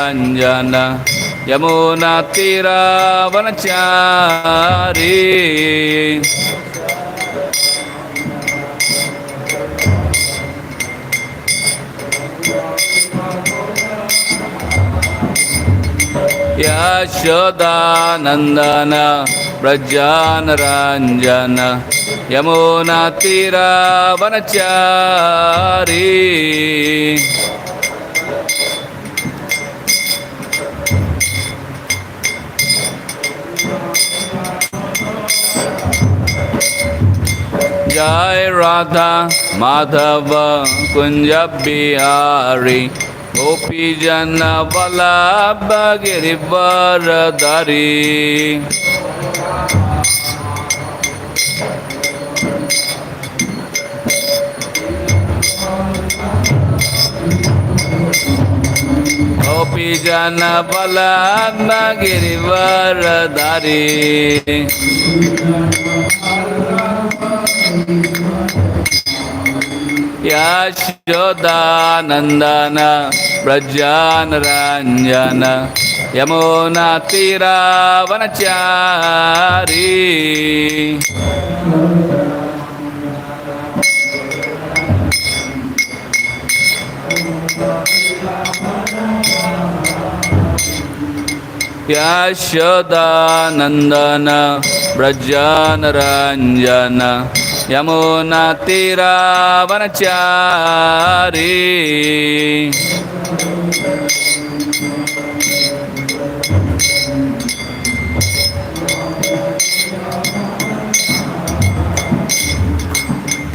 Ranjana Yamuna Tira Vanachari Yashoda Nandana Brajana Ranjana Yamuna Tira Vanachari Jai Radha Madhava Kunja Bihari Gopi Jana Vallabha Girivardhari Gopi Jana Vallabha Girivardhari Yashoda Nandana Brajana Ranjana Yamuna Tira Vanachari Yashoda Nandana Brajana Ranjana Yamuna Tira Vanachari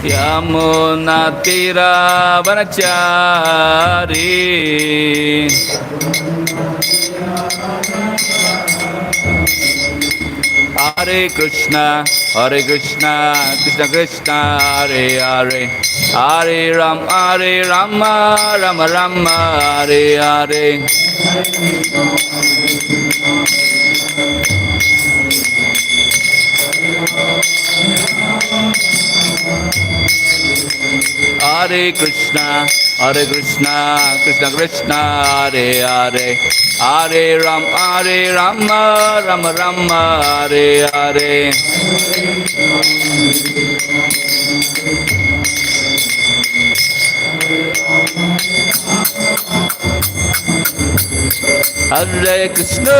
Yamuna Tira Vanachari Hare Krishna, Krishna Krishna, Hare Hare, Hare Rama, Rama Rama, Hare Hare. Hare Krishna, Krishna Krishna, Hare Hare, Hare Rama, Rama Rama, Hare Hare. Hare Krishna,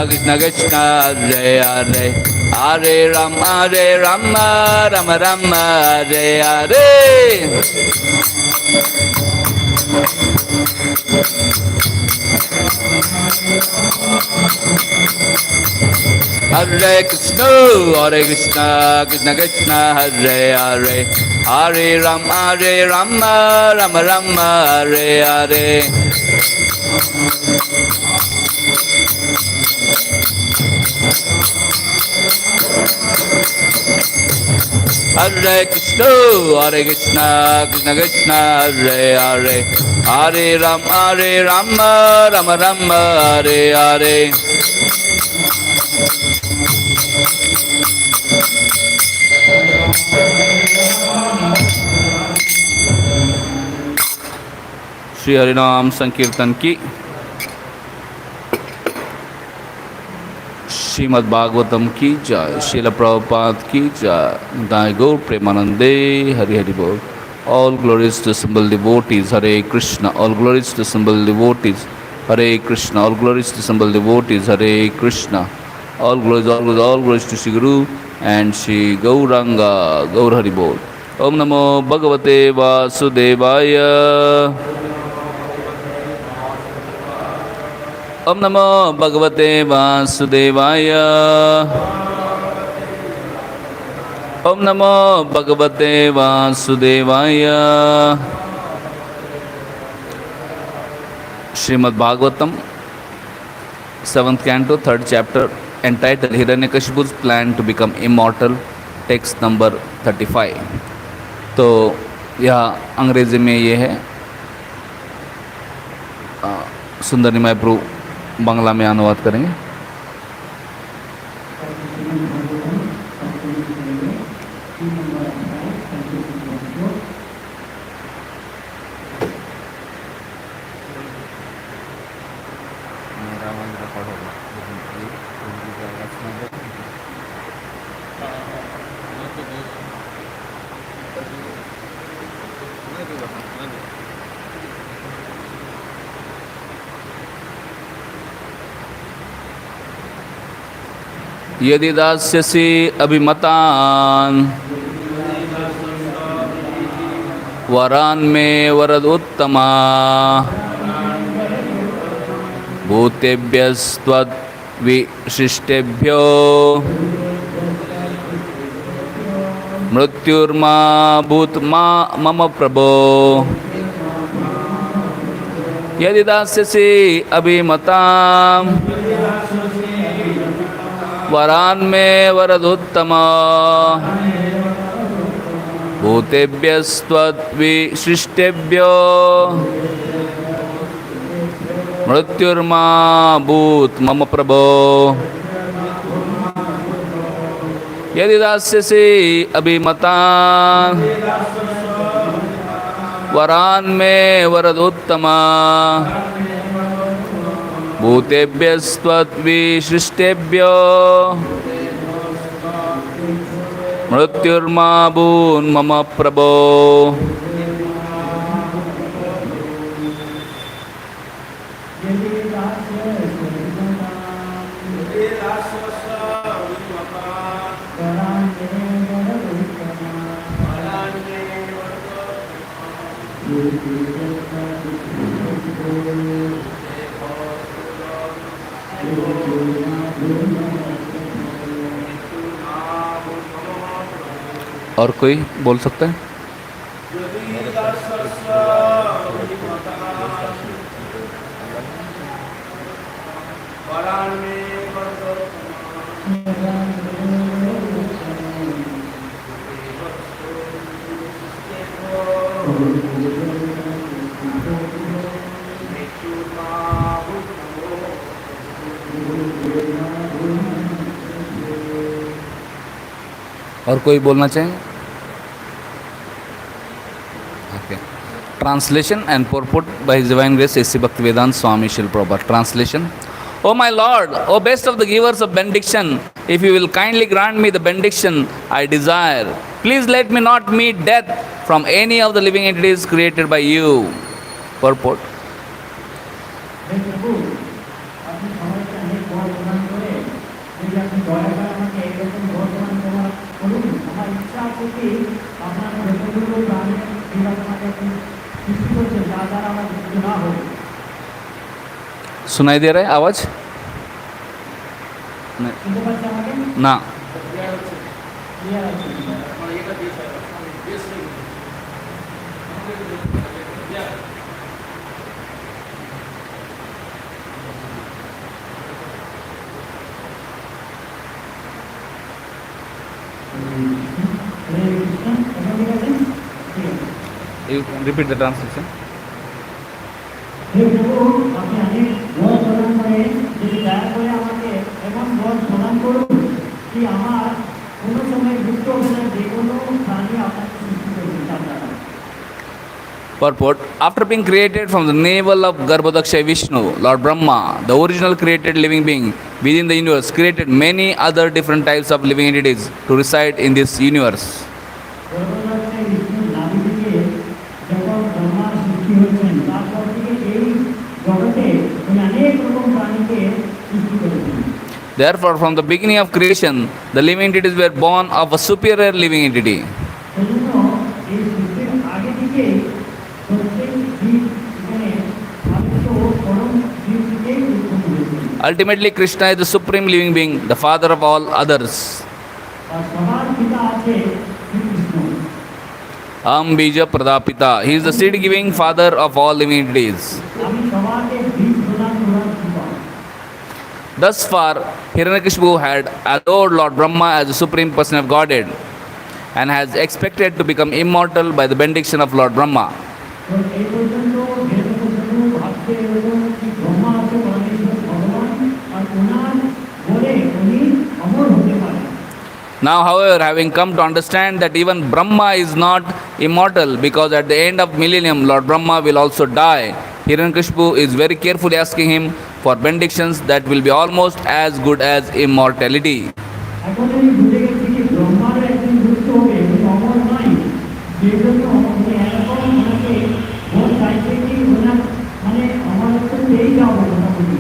Krishna Krishna, Hare Hare, Hare Rama, Rama Rama, Hare Hare. Hare Krishna, Krishna Krishna, Hare Hare, Hare Rama, Rama Rama, Hare Hare. Hare Krishna, Krishna Krishna, Hare Hare, Hare Rama, Rama Rama, Hare Hare. Shri हरिनाम संकीर्तन की श्रीमद् भागवतम की जय, श्रील प्रभुपाद की जय, दाई गौर प्रेमानंदे, हरि हरि बोल. All glories to simple devotees, Hare Krishna. All glories to simple devotees, Hare Krishna. All glories to simple devotees, Hare Krishna. All glories to Shri Guru and Shri Gauranga, Gaur Hari Bol. Om Namo Bhagavate Vasudevaya. Om Namo Bhagavate Vasudevaya. Om Namo Bhagavate Vasudevaya. Srimad Bhagavatam, 7th canto, 3rd chapter, entitled Hiranyakashipu's plan to become immortal, text number 35. तो यह अंग्रेजी में ये है, सुंदर निमाय प्रभु बांग्ला में अनुवाद करेंगे. यदि दास्यसि अभिमतान् वरान् मे वरदुत्तमा भूतेभ्यस्त्वद्विशिष्टेभ्यो मृत्युर्मा भूत्मा मम प्रभो यदि दास्यसि अभिमताम् वरान् मे वरदुत्तमा भूतेभ्यस्त्वद्विशिष्टेभ्यो मृत्युर्मा भूत् मम प्रभो यदि दास्यसि अभिमतान् वरान् मे वरदुत्तमा भूतेभ्यस्त्वद्विशिष्टेभ्यो मृत्युर्मा भून् मम प्रभो और कोई बोल सकता है? और कोई बोलना चाहें? Okay. Translation and purport by His Divine Grace A.C. Bhaktivedanta Swami Srila Prabhupada. Translation. O my Lord, O best of the givers of benediction, if you will kindly grant me the benediction I desire, please let me not meet death from any of the living entities created by you. Purport. सुनाई दे रहा है आवाज? ना You repeat the translation. Purport. After being created from the navel of Garbhodaksha Vishnu, Lord Brahma, the original created living being within the universe, created many other different types of living entities to reside in this universe. Therefore, from the beginning of creation, the living entities were born of a superior living entity. Ultimately, Krishna is the supreme living being, the father of all others. Bija Pradapita. He is the seed-giving father of all living entities. Thus far, Hiranyakashipu had adored Lord Brahma as the supreme person of Godhead and has expected to become immortal by the benediction of Lord Brahma. Now, however, having come to understand that even Brahma is not immortal because at the end of millennium, Lord Brahma will also die, Hiranyakashipu is very carefully asking him for benedictions that will be almost as good as immortality. এখন আমি বুঝে গেছি যে ব্রহ্মার একজন যুক্ত হবে উনি অমর নয়, যে জন্য উনি এরকম ওনাকে মন চাইছে কি ওনার মানে অমরত্ব পেয়েই যাবো মোটামুটি।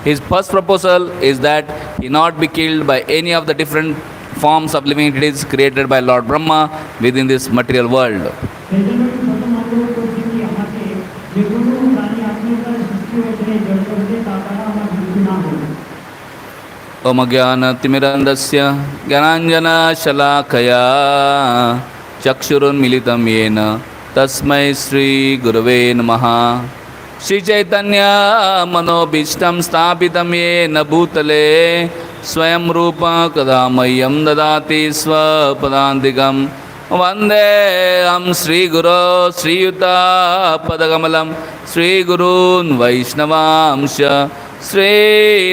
His first proposal is that he not be killed by any of the different forms of living entities created by Lord Brahma within this material world. সেই জন্য আমি প্রথম অনুরোধ করছি কি আমাকে যে কোনো প্রাণী আপনার দ্বারা সৃষ্টি হয়েছে এই জগতে তা দ্বারা আমার মৃত্যু না হোক। Om Jnana-timirandasya Jnananjana-shalakaya Chakshurunmilitam yena Tasmai Sri Gurave Namaha. Shri Chaitanya Manobishtam Sthapitam yena Bhutale Swayam Rupa Kadamayam Dadati Swapadantikam Vandeham Sri Guru Sri Yuta Padakamalam Sri Gurun Vaishnavamsha Sri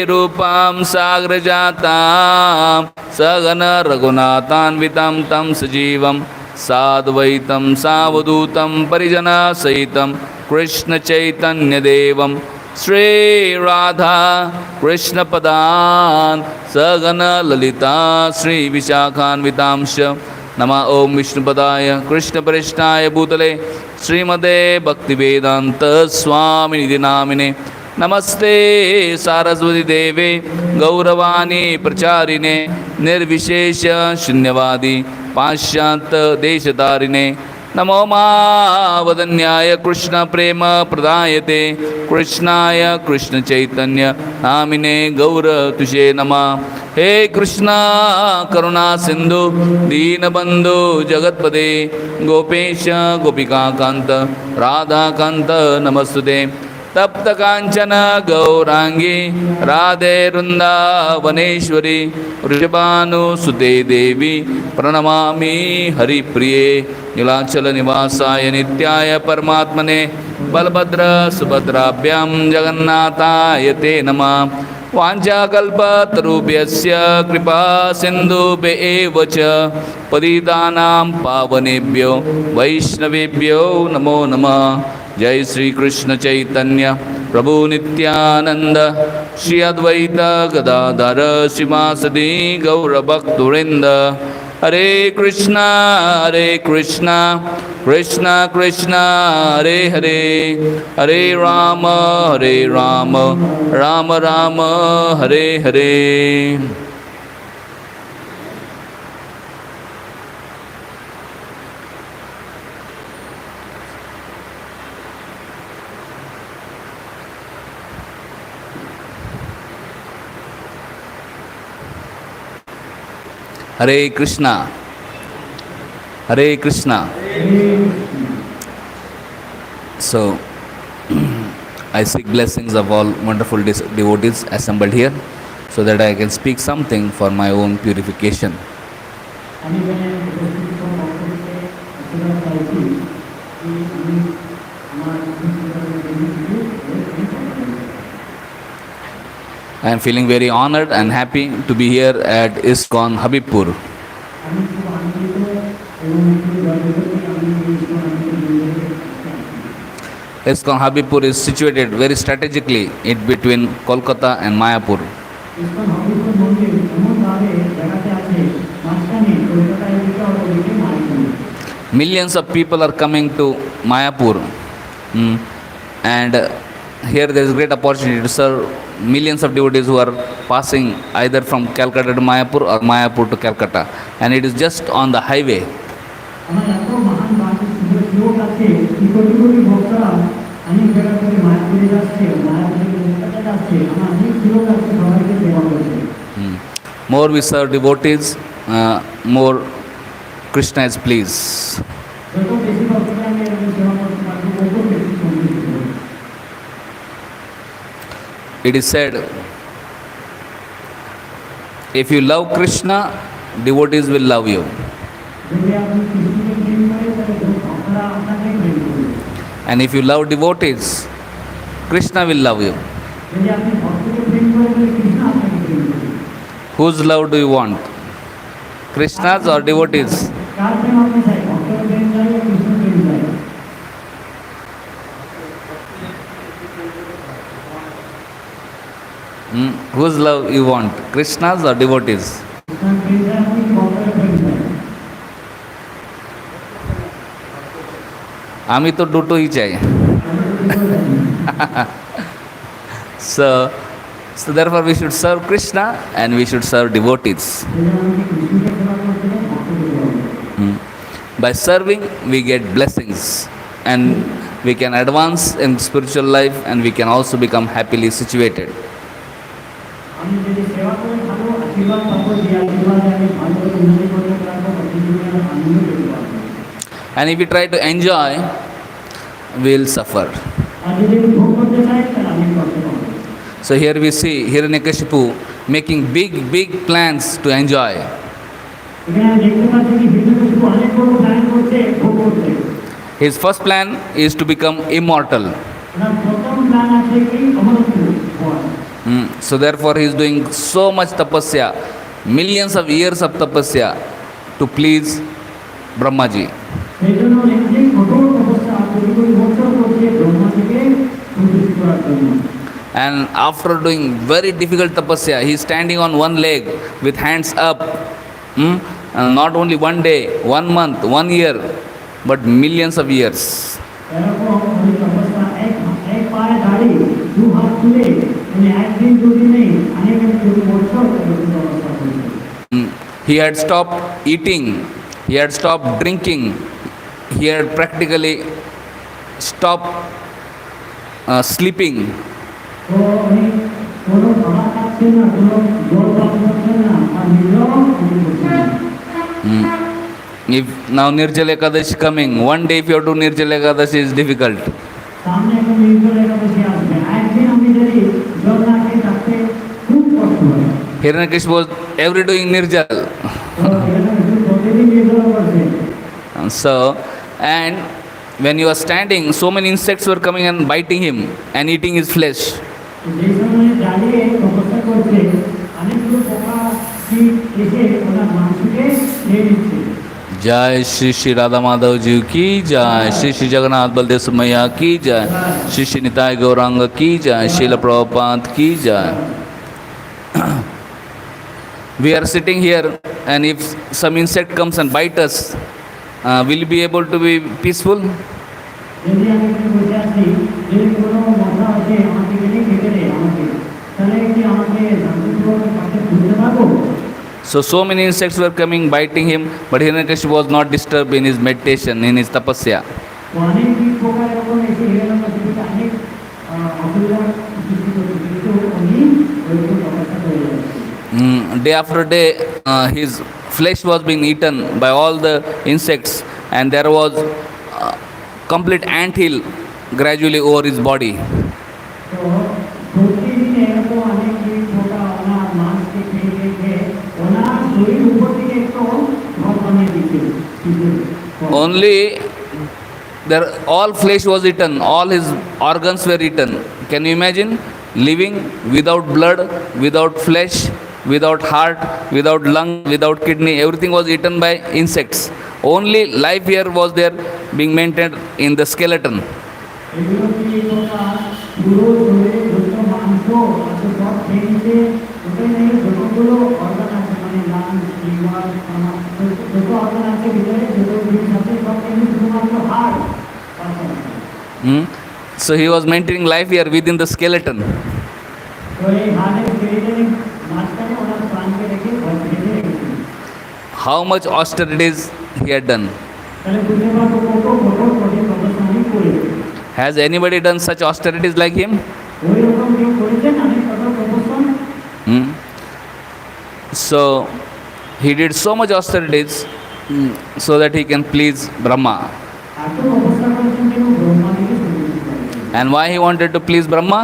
Rupam Sagrajatam Sagana Raghunathanvitam Tam Sajivam Sadvaitam Savadutam Parijana Sahitam Krishna Chaitanya Devam Sri Radha Krishna Padan Sagana Lalita Sri Vishakhanvitamsha Nama Om Vishnupadaya Krishna Parishnaya Bhutale Srimade Bhaktivedanta Swami Nidhi Namine Namaste Saraswati Deve Gauravani Pracharine Nirvishesha Shunyavadi Pashyanta Deshatarine Namo Vadanyaya Krishna Prema Pradayate Krishnaya Krishna Chaitanya Namine Gaura Tushe Nama. He Krishna Karuna Sindhu Deenabandhu Jagatpade Gopesha Gopika Kanta Radha Kanta Namastude Tapta Kanchana Gaurangi Radhe Vrindavaneshwari Vrishabhanu Sute Devi Pranamami Hari Priye Nilachala Nivasaya Nityaya Paramatmane Balbhadra Subhadrabhyam Jagannataya Te Namah. Vanchakalpatarubhyasya kripa sindhubhya eva cha patitanam pavanebhyo vaishnavebhyo namo namah. Jai Sri Krishna Chaitanya Prabhu Nityananda Shri Advaita Gadadhara Sivasadi Gaura Bhakturinda. Hare Krishna Krishna Krishna Hare Hare Hare Rama Rama Rama Hare Hare. Hare Krishna. Hare Krishna. So, I seek blessings of all wonderful devotees assembled here, so that I can speak something for my own purification. I am feeling very honored and happy to be here at ISKCON Habibpur. ISKCON Habibpur is situated very strategically in between Kolkata and Mayapur. Millions of people are coming to Mayapur, and here there is great opportunity to serve millions of devotees who are passing either from Calcutta to Mayapur or Mayapur to Calcutta, and it is just on the highway. More we serve devotees, more Krishna is pleased. It is said, if you love Krishna, devotees will love you. And if you love devotees, Krishna will love you. Whose love do you want? Krishna's or devotees? Whose love you want? Krishna's or devotees? কৃষ্ণার প্রেম চাই আপনি কি ভক্তের প্রেম চাই? আমি তো দুটোই চাই। আমরা তো দুটোই চাই। So, so therefore we should serve Krishna and we should serve devotees. সেজন্য আমাকে কৃষ্ণকে সেবা করতে হবে, ভক্তকে সেবা করতে হবে। By serving, we get blessings and we can advance in spiritual life and we can also become happily situated. আমি যদি সেবা করে ভালো আশীর্বাদ পাবো, যে আশীর্বাদে আমি ভালো করে উন্নতি করতে পারবো, সেই জীবনে আমি আনন্দ পেতে পারবো। And if we try to enjoy, we will suffer. আর যদি আমি ভোগ করতে চাই তাহলে আমি কষ্ট পাবো। So here we see Hiranyakashipu making big plans to enjoy. এখানে আমি দেখতে পাচ্ছি কি হিরণ্যকশিপু অনেক বড় প্ল্যান করছে ভোগ করতে। His first plan is to become immortal. ওনার প্রথম প্ল্যান আছে কি অমরত্ব হওয়া। So therefore he is doing so much tapasya, millions of years of tapasya to please Brahmaji. সেই জন্য অনেক কঠোর তপস্যা কোটি বছর করছে ব্রহ্মাজিকে সন্তুষ্ট করার জন্য। And after doing very difficult tapasya, he is standing on one leg with hands up. And not only one day, 1 month, 1 year, but millions of years. এরকম উনি তপস্যা এক পায়ে দাঁড়িয়ে দু হাত তুলে উনি একদিন দুদিনে অনেক কোটি বছর তপস্যা করেছেন। He had stopped eating, he had stopped drinking, he had practically stopped sleeping. তো উনি কোনো খাবার খাচ্ছেন না, কোনো জল পান করছেন না, আর নিজেও উনি করছেন না। If now Nirjala Ekadashi coming, one day if you have to do Nirjala Ekadashi is difficult. সামনে এখন নির্জল একাদশী আসবে, একদিন আমি যদি জল না খেয়ে থাকতে খুব কষ্ট হয়। Hiranyakashipu was every doing Nirjal. তো এখানে প্রতিদিন নির্জল করছে। So, and when he was standing, so many insects were coming and biting him and eating his flesh. যেই সময় দাঁড়িয়ে তপস্যা করছে অনেকগুলো পোকা কীট এসে ওনার মাংসকে খেয়ে নিচ্ছে। जय श्री श्री राधा माधव जी की जय, श्री श्री जगन्नाथ बलदेव मैया की जय, श्री श्री निताय गौरांग की जय, श्रील प्रभुपाद की जय. We are sitting here and if some insect comes and bite us, will you be able to be peaceful? যদি আমি এখানে বসে আছি, যদি কোনো মশা আছে আমাকে গেলে কেটে দেয় আমাকে, তাহলে কি আমাকে শান্তিপূর্বক পাশে ঘুরতে পারবো? So many insects were coming biting him, but Hiranyakashipu was not disturbed in his meditation, in his tapasya. তো অনেক কীট পোকা এরকম এসে হিরণ্যকশিপুকে অনেক অসুবিধার সৃষ্টি করছে, কিন্তু উনি ওইরকম তপস্যা করে যাচ্ছে। Day after day, his flesh was being eaten by all the insects, and there was complete anthill gradually over his body. তো প্রতিদিন এরকম অনেক কীট পোকা ওনার মাংসকে খেয়ে খেয়ে ওনার শরীর উপর থেকে একটু ঘর বানিয়ে দিচ্ছে। Only there, all flesh was eaten, all his organs were eaten. Can you imagine living without blood, without flesh, without heart, without lung, without kidney? Everything was eaten by insects. Only life here was there being maintained in the skeleton. এগুলো কি পোকা পুরো শরীরে যত মাংস আছে সব খেয়ে নিচ্ছে, ওটাই নেই যতগুলো অর্গান আছে মানে লাংস, লিভার, যত অর্গান আছে ভিতরে যত জিনিস আছে সব খেয়ে নিচ্ছে, শুধুমাত্র হার্ট বাঁচা আছে। So he was maintaining life here within the skeleton. তো এই হার্টের স্কেলেটনের মাঝখানে ওনার প্রাণকে রেখে বেঁধে রেখেছিল। How much austerities he had done. তাহলে বুঝতে পারবো কত কঠোর কঠিন তপস্যা উনি করেছেন। Has anybody done such austerities like him? ওই রকম কেউ করেছেন অনেক কঠোর তপস্যা? So he did so much austerities so that he can please Brahma. এত তপস্যা করেছেন কেন? ব্রহ্মাকে সন্তুষ্ট করেছেন। And why he wanted to please Brahma?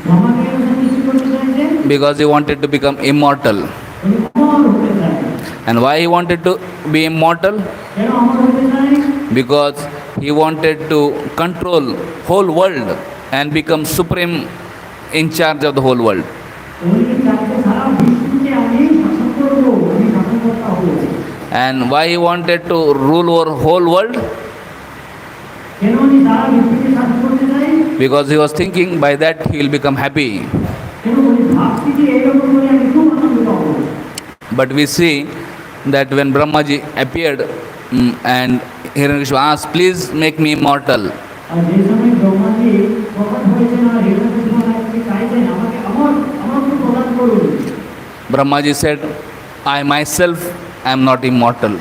ব্রহ্মাকে সন্তুষ্ট করতে চাইছেন Because he wanted to become immortal. উনি অমর হতে চায়। And why he wanted to be immortal? কেন অমর হতে চায়? Because he wanted to control whole world and become supreme in charge of the whole world. উনি চাইছে সারা বিশ্বকে আমি শাসন করবো, আমি শাসনকর্তা হবো। And why he wanted to rule over whole world? কেন উনি সারা বিশ্বকে শাসন করতে চাই? Because he was thinking by that he will become happy. কেন বলি ভাবছি যে এইরকম করে আমি খুব আনন্দ পাবো। But we see that when Brahmaji appeared and Hiranyakashipu asked, please make me immortal. আর যে সময় ব্রহ্মাজি প্রকট হয়েছেন আর হিরণ্যকশিপু নাকি চাইছেন আমাকে আমার তো প্রদান করুন। Brahmaji said, I myself am not immortal.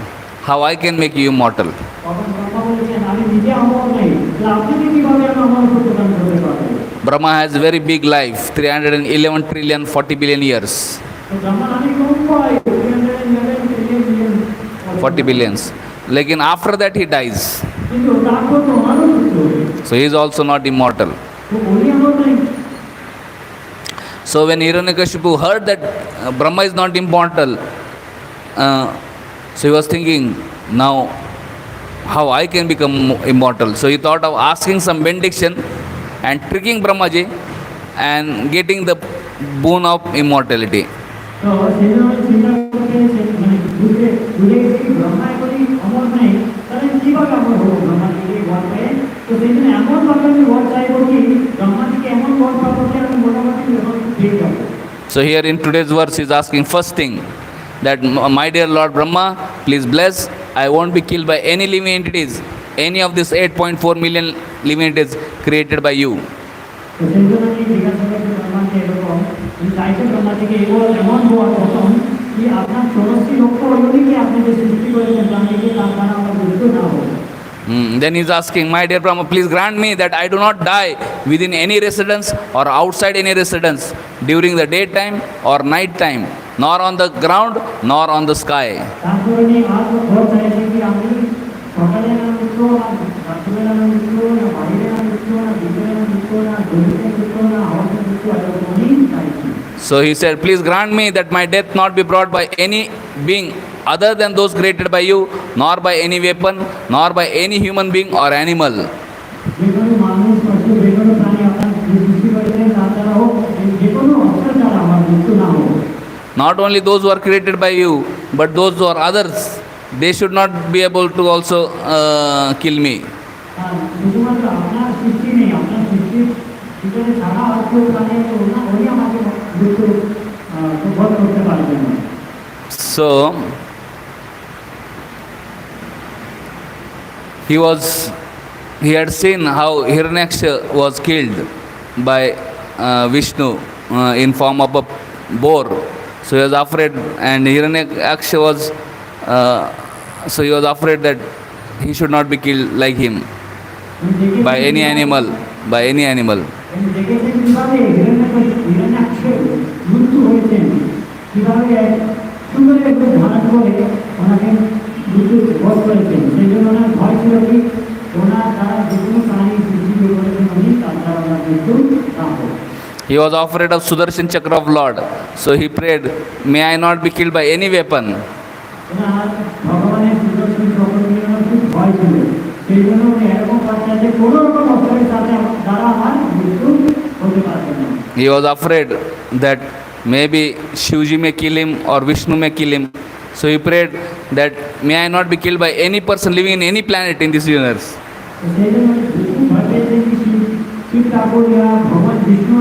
How I can make you immortal? তখন ব্রহ্মা বলেছেন আমি নিজে অমর নই, আপনি কিভাবে আমার প্রদান করতে পারবেন? Brahma has very big life, 311 trillion 40 billion years. তো ব্রহ্মা আমি কম পাই 311 trillion 40 billions. Lekin after that he dies. কিন্তু তারপর তো আমারও মৃত্যু হবে। So he is also not immortal. তো উনি আমার নাই। So when Hiranyakashipu heard that Brahma is not immortal, so he was thinking, now how I can become immortal? So he thought of asking some benediction and tricking Brahmaji and getting the boon of immortality. তো সেই জন্য চিন্তা করতে মানে ভুলে গেছি কি ব্রহ্মা বলি অমর নাই, তাহলে কিভাবে অমর হবো? ব্রহ্মাজিকে বর পেয়ে তো সেই জন্য এমন ভাবে আমি বর চাইবো কি ব্রহ্মাজিকে এমন বর পাবো যে আমি মোটামুটি এখন পেয়ে যাবো। So here in today's verse he is asking first thing that my dear Lord Brahma, please bless, I won't be killed by any living entities, any of this 8.4 million living entities created by you. তো সেই জন্য আমি জিজ্ঞাসা করছি ব্রহ্মাকে এরকম চাইছে ব্রহ্মাজিকে এমন বর প্রথম কি আপনার 84 লক্ষ হলো কি আপনি যে সৃষ্টি করেছেন প্রাণীকে তার দ্বারা আমরা মৃত্যু না হবো। Then he is asking, my dear Brahma, please grant me that I do not die within any residence or outside any residence during the daytime or night time, nor on the ground nor on the sky. তারপরে উনি আর বর চাইছে কি আমি সকালে না মৃত্যু না রাত্রিবেলা না মৃত্যু না বাইরে না মৃত্যু না ভিতরে না মৃত্যু না জমিতে মৃত্যু না আওয়াজে মৃত্যু এরকম উনি চাইছেন। So he said, please grant me that my death not be brought by any being other than those created by you, nor by any weapon, nor by any human being or animal. যে কোনো মানুষ পশু যে কোনো প্রাণী আপনার সৃষ্টি করেছেন তার দ্বারা হোক যে কোনো অস্ত্র দ্বারা আমার মৃত্যু না হোক। Not only those who are created by you, but those who are others, they should not be able to also kill me. শুধুমাত্র আপনার সৃষ্টি নেই, আপনার সৃষ্টির ভিতরে ছাড়া আর কেউ প্রাণী উনি আমাকে মৃত্যু বধ করতে পারবেন না। So he had seen how Hiranyaksha was killed by Vishnu in form of a boar. So he was afraid, and Hiranyaksha was afraid that he should not be killed like him by any animal. দেখেছেন কিভাবে হিরণ্যাক্ষের মৃত্যু হয়েছে, কিভাবে সুন্দর একটু ধারণ করে ওনাকে মৃত্যু বধ করেছেন। সেই জন্য ওনার ভয় ছিল কি ওনার দ্বারা যে কোনো প্রাণী সৃষ্টি করেছেন উনি তার দ্বারা ওনার মৃত্যু না হোক। He was afraid of Sudarshan Chakra of Lord, so he prayed, may I not be killed by any weapon. ওনার ভগবানের সুদর্শন চক্র নিয়ে ওনার খুব ভয় ছিল, সেই জন্য উনি এরকম করছেন যে কোনো রকম অস্ত্রের সাথে দ্বারা আমার মৃত্যু হতে পারবে না। He was afraid that maybe Shivji may kill him or Vishnu may kill him. So he prayed that may I not be killed by any person living in any planet in this universe. সেই জন্য খুব ভয় পেয়েছেন কি শিব ঠাকুর ভগবান বিষ্ণু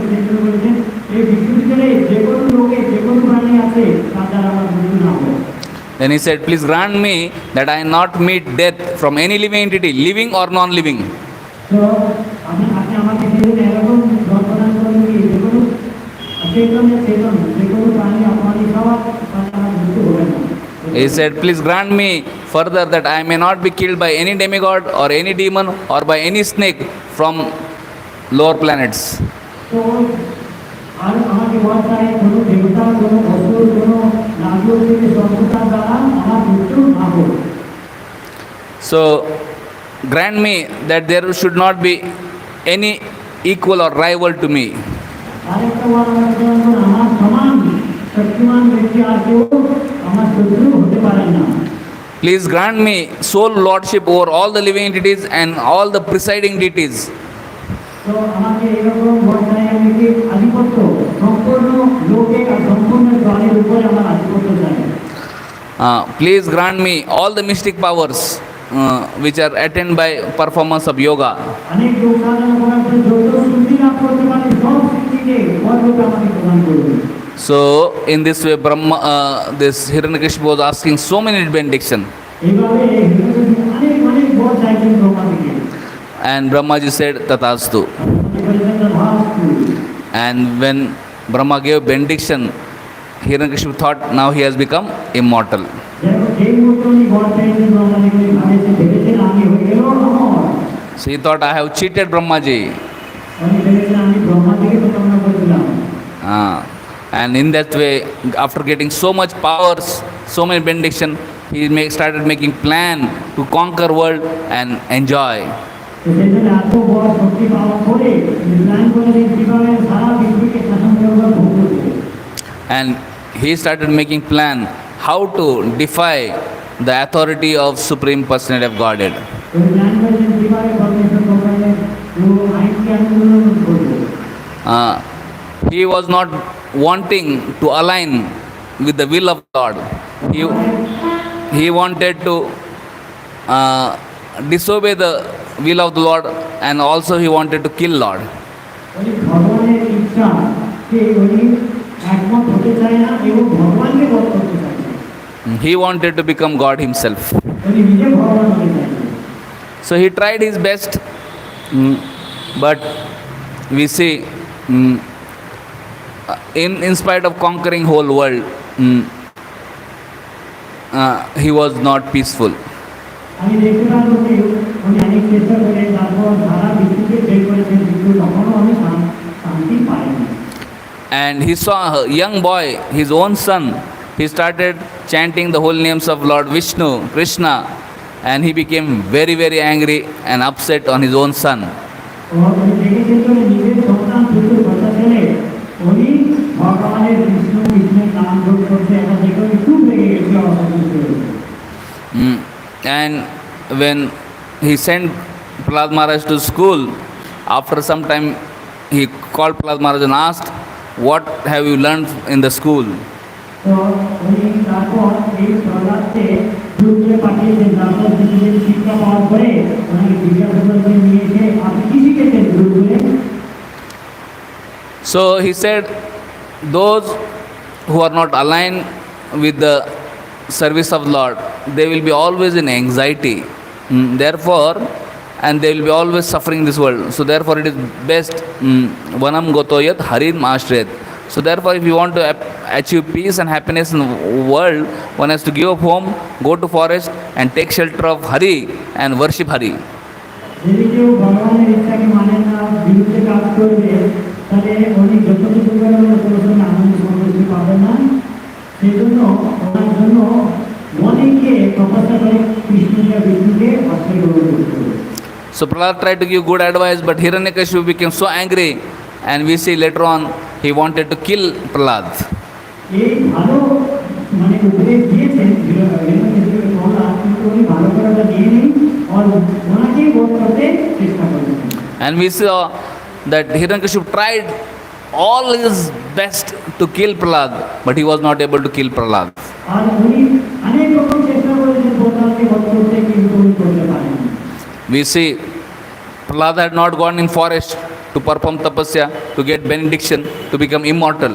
বিশেষ করেছেন এই বিষ্ণুর ভিতরে যে কোনো লোকে যে কোনো প্রাণী আছে তার দ্বারা আমার মৃত্যু না হয়। Then he said, please grant me that I not meet death from any living entity, living or non-living. তো আপনি আমাকে দিলেন এরকম বর প্রদান করলেন কি যে কোনো চেতন যে কোনো প্রাণী আপনি খাওয়া তাহলে আমার মৃত্যু হবে না। He said, please grant me further that I may not be killed by any demigod or any demon or by any snake from lower planets. তো আর আমাকে বর চাই কোনো দেবতা কোনো অসুর কোনো নাগর থেকে সর্বতার দ্বারা আমার মৃত্যু না হোক। So grant me that there should not be any equal or rival to me. আরেকটা বর আমার সমান শক্তিমান ব্যক্তি আর কেউ আমার শত্রু হতে পারেন না। Please grant me sole lordship over all the living entities and all the presiding deities. তো আমাকে এরকম বর চাই আমি কি আধিপত্য সম্পূর্ণ লোকে আর সম্পূর্ণ জলের উপরে আমার আধিপত্য চাই। Please grant me all the mystic powers which are attained by performance of yoga. অনেক যোগ সাধনা করার পরে যত সিদ্ধি লাভ করতে পারে সব সিদ্ধি থেকে পর্বত আমাকে প্রদান করবে। So in this way, Brahma, this Hiranyakashipu was asking so many benediction, এইভাবে হিরণ্যকশিপু অনেক অনেক বর চাইছেন ব্রহ্মা থেকে। and Brahmaji said Tathastu. উনি বলেছেন তথাস্তু। And when Brahma gave benediction, Hiranyakashipu thought now he has become immortal. দেখো যেই মুহূর্তে উনি বর চাইছেন ব্রহ্মা থেকে উনি ভেবেছেন আমি হয়ে গেল অমর। So he thought, I have cheated Brahmaji. উনি ভেবেছেন আমি ব্রহ্মা থেকে প্রতারণা করেছিলাম। And in that way, after getting so much powers, so many benediction, he started making plan to conquer world and enjoy. তো সেই জন্য এত বড় শক্তি পাওয়ার পরে তিনি প্ল্যান করলেন কিভাবে সারা পৃথিবীকে শাসন করবার ভোগ করবে। And he started making plan how to defy the authority of Supreme Personality of Godhead. তিনি প্ল্যান করলেন কিভাবে পরমেশ্বর ভগবানের আইনকে অনুসরণ করবে। He was not wanting to align with the will of God. He wanted to disobey the will of the Lord, and also he wanted to kill Lord. উনি ভগবানের ইচ্ছাকে উনি একমত হতে চায় না এবং ভগবানকে বধ করতে চায় না। He wanted to become God himself. উনি নিজে ভগবান হতে চায় না। So he tried his best, but we see in spite of conquering whole world, he was not peaceful. আমি দেখতে পারবো যে উনি অনেক চেষ্টা করে তারপর সারা পৃথিবীকে জয় করেছেন কিন্তু তখনও আমি শান্তি পাইনি। And he saw a young boy, his own son. He started chanting the holy names of Lord Vishnu, Krishna, and he became very, very angry and upset on his own son. উনি দেখেছেন যে নিজের সন্তান পুত্র বাচ্চা ছেলে উনি ভগবানের বিষ্ণু কৃষ্ণের নাম জপ করতে এটা দেখে উনি খুব রেগে গেছিল, অসন্তুষ্ট হয়েছে। And when he sent Prahlad Maharaj to school, after some time he called Prahlad Maharaj and asked, what have you learned in the school? তো উনি তারপর এই প্রহ্লাদকে গুরুকুলে পাঠিয়েছেন, তারপর নিজের শিক্ষা পাওয়ার পরে ওনাকে জিজ্ঞাসা করে নিয়ে এসে আপনি কি শিখেছেন গুরুকুলে? So he said, those who are not aligned with the service of Lord, they will be always in anxiety. Therefore, and they will be always suffering in this world. So therefore it is best, vanam gotoyat harim ashrayat. So therefore, if you want to achieve peace and happiness in the world, one has to give up home, go to forest and take shelter of Hari and worship Hari. যদি কেউ ভগবানের ইচ্ছাকে মানে না, বিরুদ্ধে কাজ করবে, তাহলে উনি যতটুকু করে কোনো সময় আনন্দ সন্তুষ্টি পাবেন না। সেই জন্য ওনার জন্য অনেকে তপস্যা করে কৃষ্ণকে বিষ্ণুকে আশ্রয় গ্রহণ করতে হবে। So Prahlad tried to give good advice, but Hiranyakashipu became so angry, and we see later on he wanted to kill Prahlad. এই ভালো মানে উপদেশ দিয়েছেন হিরণ্যকশিপুকে প্রহ্লাদ, কিন্তু উনি ভালো করে ওটা নিয়ে নেই আর ওনাকেই বধ করতে চেষ্টা করেছেন। And we saw that Hiranyakashipu tried all his best to kill Prahlad, but he was not able to kill Prahlad. আর উনি অনেক রকম চেষ্টা করেছেন প্রহ্লাদকে বধ করতে, কিন্তু উনি করতে পারেননি। We see Prahlad had not gone in forest to perform tapasya, to get benediction, to become immortal.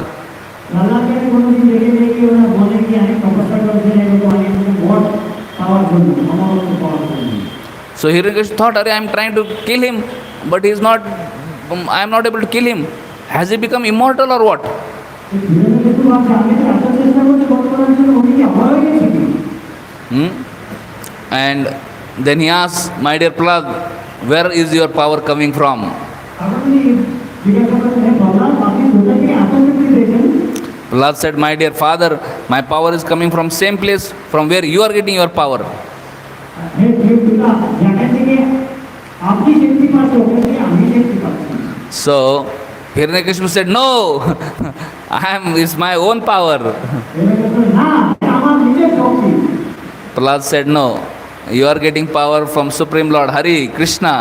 প্রহ্লাদকে আমি কোনোদিন দেখে দেখি ওরা বলে কি আমি তপস্যা করেছেন এবং অনেক বধ পাওয়ার জন্য, অমরত্ব পাওয়ার জন্য। So Hiranyakashipu thought, I am trying to kill him, but he is not, I am not able to kill him. Has he become immortal or what? Hiranyakashipu ভাবছে আমি তো এত চেষ্টা করছি বধ করার জন্য, উনি কি অমর হয়ে গেছে কি? And then he asked, my dear Prahlad, where is your power coming from? তখন উনি জিজ্ঞাসা করছেন, হে প্রহ্লাদ, আপনি কোথা থেকে এত শক্তি পেয়েছেন? Prahlad said, my dear father, my power is coming from same place from where you are getting your power. হে প্রিয় পিতা, যেখান থেকে আপনি শক্তি পাচ্ছেন ওখান থেকে আমি শক্তি পাচ্ছি। So Hiranyakashipu said, no, it's my own power. Hiranyakashipu না, এটা আমার নিজের শক্তি। Prahlad said, no, you are getting power from Supreme Lord Hari, Krishna,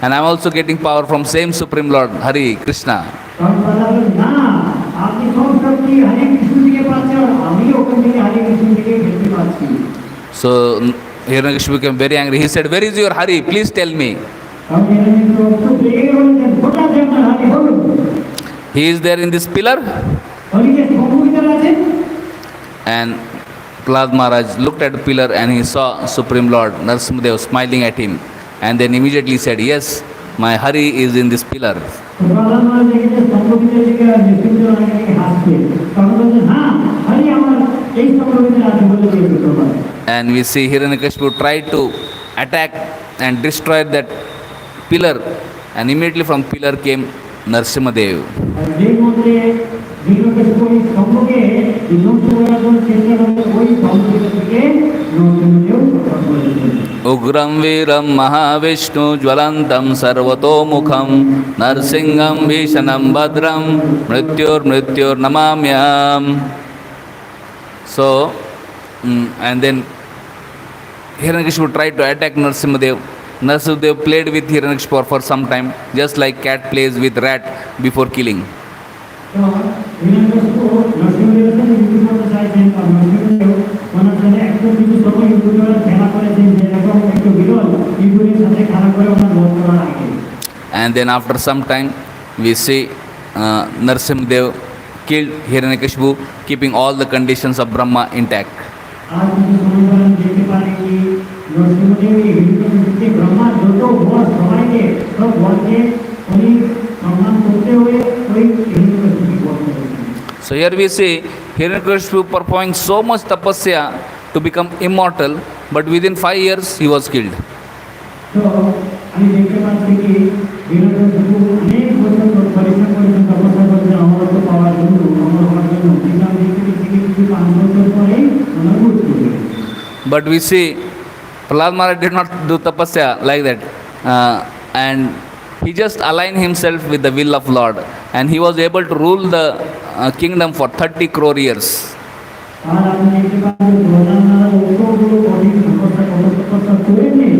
and I am also getting power from same Supreme Lord Hari, Krishna. তখন প্রহ্লাদ বললেন, না, আপনি সব শক্তি হরে কৃষ্ণ থেকে পাচ্ছেন আর আমি ওখান থেকে হরে কৃষ্ণ থেকে শক্তি পাচ্ছি। So Hiranyakashipu became very angry. He said, where is your Hari? Please tell me. তখন হিরণ্যকশিপু খুব রেগে বললেন, কোথা থেকে আপনার হরে বলুন। He is there in this pillar. উনি কি স্তম্ভ ভিতরে আছেন? And Prahlad Maharaj looked at the pillar and he saw Supreme Lord Narasimhadev smiling at him. And then immediately said, yes, my Hari is in this pillar. তো প্রহ্লাদ মহারাজ দেখেছে স্তম্ভ ভিতরে দিকে নৃসিংহদেব ওনাকে হাসছে। তখন বলছেন, হ্যাঁ, হরি আমার এই স্তম্ভ ভিতরে আছে বলে দিয়েছে Prahlad. And we see Hiranyakashipu tried to attack and destroy that pillar. And immediately from pillar came Narasimhadev. আর যেই মন্ত্রে হিরণ্যকশিপু ওই স্তম্ভকে ধ্বংস করার জন্য চেষ্টা করলেন, ওই স্তম্ভ ভিতর থেকে নরসিংহদেব প্রকাশ করেছিলেন। Ugram Veeram Mahavishnu Jwalantam Sarvatomukham Narsingham Bhishanam Bhadram Mrityur Namamyam. So, and then Hiranyakashipu tried to attack Narasimhadev. Narasimhadev played with Hiranyakashipu for some time, just like cat plays with rat before killing. তো হিরণ্যকশিপু নরসিংহদেবের সাথে যুদ্ধ করতে চাইছেন, আর নরসিংহদেব ওনার সাথে একটু কিছু সময় ইঁদুরের খেলা করেছেন, যেরকম একটু বিরল ইঁদুরের সাথে খেলা করে ওনার বধ করার আগে। And then after some time, we see Narasimhadev killed Hiranyakashipu, keeping all the conditions of Brahma intact. আর কিছু সময় পর আমি দেখতে পারি কি নরসিংহদেব এই হিরণ্যকশিপুকে ব্রহ্মার যত বর সবাইকে সব বরকে উনি সম্মান করতে হয়ে ওই হিরণ্যকশিপুকে বধ করেছেন। So here we see Hiranyakashipu performing so much tapasya to become immortal, but within 5 years he was killed. তো আমি দেখতে পাচ্ছি কি হিরণ্যকশিপু অনেক বছর পরিশ্রম করেছেন, তপস্যা করেছেন অমরত্ব পাওয়ার জন্য, অমর হওয়ার জন্য, কিন্তু আমি দেখতে পাচ্ছি কি কিছু 5 বছর পরেই ওনার মৃত্যু হয়ে গেছে। But we see Prahlad Maharaj did not do tapasya like that, and he just aligned himself with the will of Lord, and he was able to rule the kingdom for 30 crore years. আর আপনি দেখতে পাচ্ছেন প্রহ্লাদ মহারাজ অতগুলো কঠিন তপস্যা করেছেন,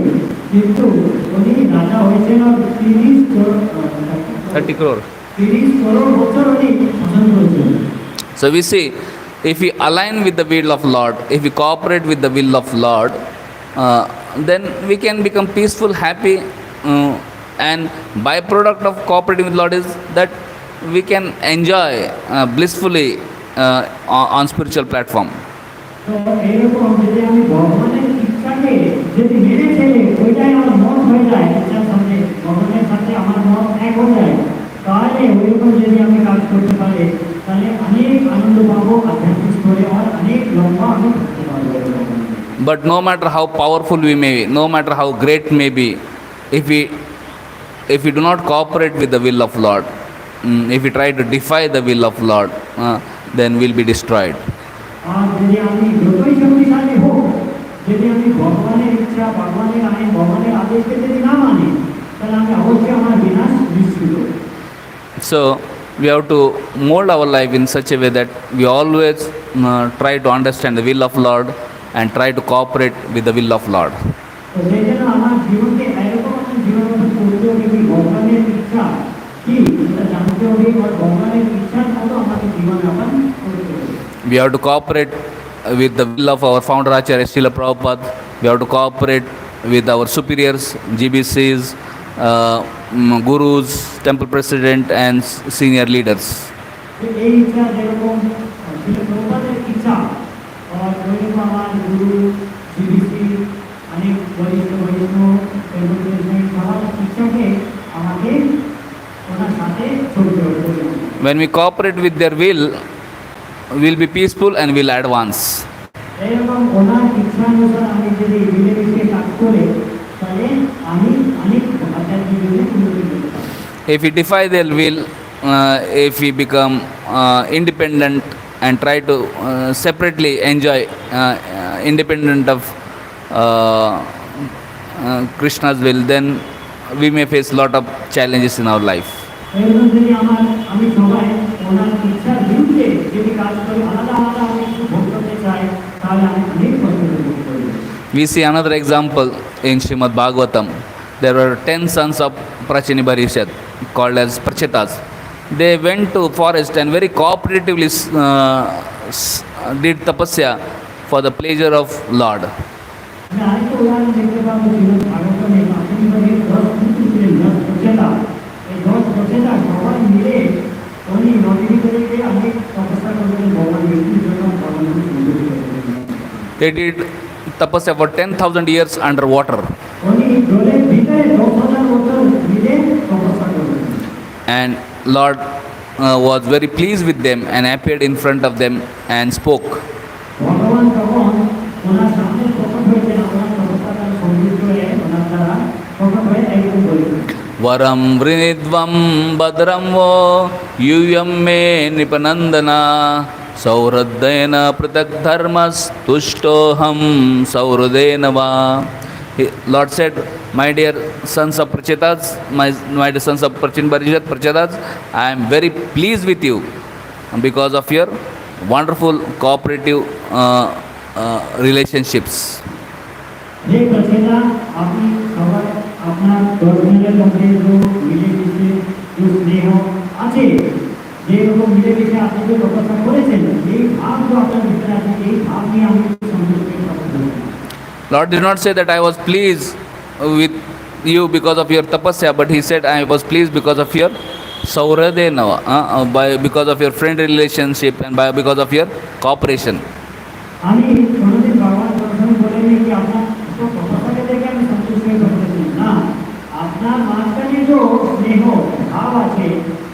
কিন্তু উনি রাজা হয়েছেন আর 30 crore. বছর উনি শাসন করেছেন। So we see, if we align with the will of Lord, if we cooperate with the will of Lord, then we can become peaceful, happy, and byproduct of cooperating with Lord is that we can enjoy blissfully on spiritual platform. তো এইরকম যদি আমি ভগবানের ইচ্ছাকে যদি মেনে চলে, ওইটাই আমার মন হয়ে যায়, ইচ্ছার সাথে ভগবানের সাথে আমার মন এক হয়ে যায়, তাহলে ওইরকম যদি আমি কাজ করতে পারি, তাহলে অনেক আনন্দ পাবো আধ্যাত্মিক স্তরে, আর অনেক লম্বা আমি থাকতে পারবো। But no matter how powerful we may be, no matter how great may be, if we do not cooperate with the will of Lord, if we try to defy the will of Lord, then we'll be destroyed. আর যদি আমি যতই শক্তিশালী হোক, যদি আমি ভগবানের ইচ্ছা, ভগবানের আইন, ভগবানের আদেশকে যদি না মানি, তাহলে আমি অবশ্যই আমার বিনাশ নিশ্চিত। So we have to mold our life in such a way that we always try to understand the will of Lord and try to cooperate with the will of Lord. তো সেই জন্য আমার জীবনকে এরকম একটা জীবন করতে হবে কি ভগবানের ইচ্ছা কি এটা জানতে হবে, আর ভগবানের ইচ্ছার মতো আমাকে জীবনযাপন করতে হবে। We have to cooperate with the will of our founder Acharya Srila Prabhupada. We have to cooperate with our superiors, GBCs, gurus, temple president and senior leaders. তো এই ইচ্ছা যেরকম ছিল প্রভুপাদের ইচ্ছা, আর ওইরকম আমার গুরু, জিবিসি, অনেক বরিষ্ঠ টেম্পল প্রেসিডেন্ট সবার ইচ্ছাকে আমাকে ওনার সাথে চলতে হবে। When we cooperate with their will, we'll be peaceful and we'll advance. এরকম ওনার ইচ্ছানুসার আমি যদি মিলেমিশে কাজ করে, তাহলে আমি অনেক আধ্যাত্মিক জীবনে উন্নতি করতে পারব। If we defy their will, if we become independent and try to separately enjoy independent of Krishna's will, then we may face lot of challenges in our life. এরকম যদি আমি সবাই ওনার ইচ্ছার বিরুদ্ধে যদি কাজ করি, আলাদা আলাদা আমি ভোগ করতে চাই, তাহলে আমি অনেক কষ্ট ভোগ করব। We see another example in Srimad Bhagavatam. There were 10 sons of Prachini Barishad called as Prachetas. They went to forest and very cooperatively did tapasya for the pleasure of Lord. আমি আরেকটা উদাহরণ দেখতে পাবো শ্রীমদ ভাগবতমে, আপনি বলেন 10 পুত্র ছিলেন, 10 প্রচেতা। এই 10 প্রচেতা সবাই মিলে উনি They did tapasya for 10,000 years underwater. উনি জলের ভিতরে 10,000 বছর মিলে তপস্যা করলেন। And Lord was very pleased with them and appeared in front of them and spoke. ভগবান তখন ওনার সামনে প্রকট হয়েছেন, ওনার তপস্যার সন্তুষ্ট হয়ে ওনার দ্বারা প্রকট হয়ে এইরকম বলেছেন, Varam vrinidvam badram vo yuyam me nipanandana sauradena pratak dharmas tushtoham sauradena va. Lord said, my dear sons of Prachetas, my dear sons of Prachetas, I am very pleased with you because of your wonderful cooperative relationships. হে প্রচেতা, আপনি সবাই আপনার দর্শনের মধ্যে যে মিলেমিশে যে স্নেহ আছে, যেরকম মিলেমিশে আপনি যে তপস্যা করেছেন, এই ভাব তো আপনার ভিতরে আছে, এই ভাব নিয়ে আমি সন্তুষ্ট হই। Lord did not say that I was pleased with you because of your tapasya, but he said I was pleased because of your sauradena, because of your friend relationship and because of your cooperation. আমি কোনোদিন ভগবান দর্শন বলিনি কি আপনার তপস্যাকে দেখে আমি সন্তুষ্ট হয়ে বসেছি, না, আপনার মাঝখানে যে স্নেহ ভাব আছে,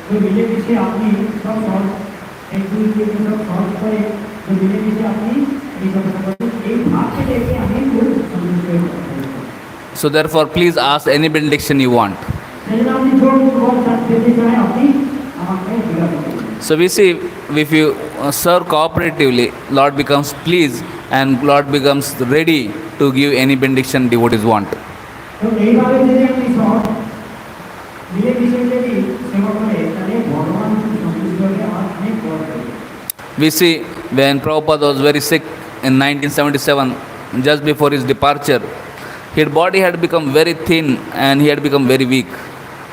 ওই মিলেমিশে আপনি সব সহজ এক দুই থেকে সব সহজ করে ওই মিলেমিশে আপনি এই তপস্যা করেন, এই ভাবকে দেখে আমি খুব সন্তুষ্ট হয়ে বসেছি। So therefore, please ask any benediction you want. সেজন্য আপনি জোর বল পেতে চাই, আপনি আমাকে জিজ্ঞাসা করুন। So we see, if you serve cooperatively, Lord becomes pleased and Lord becomes ready to give any benediction devotees want. তো এইভাবে যদি আপনি সব মিলেমিশে যদি সেবা করে, তাহলে ভগবান খুব সন্তুষ্ট হয়ে আর অনেক বড় হবে। We see when Prabhupada was very sick in 1977, just before his departure, his body had become very thin and he had become very weak.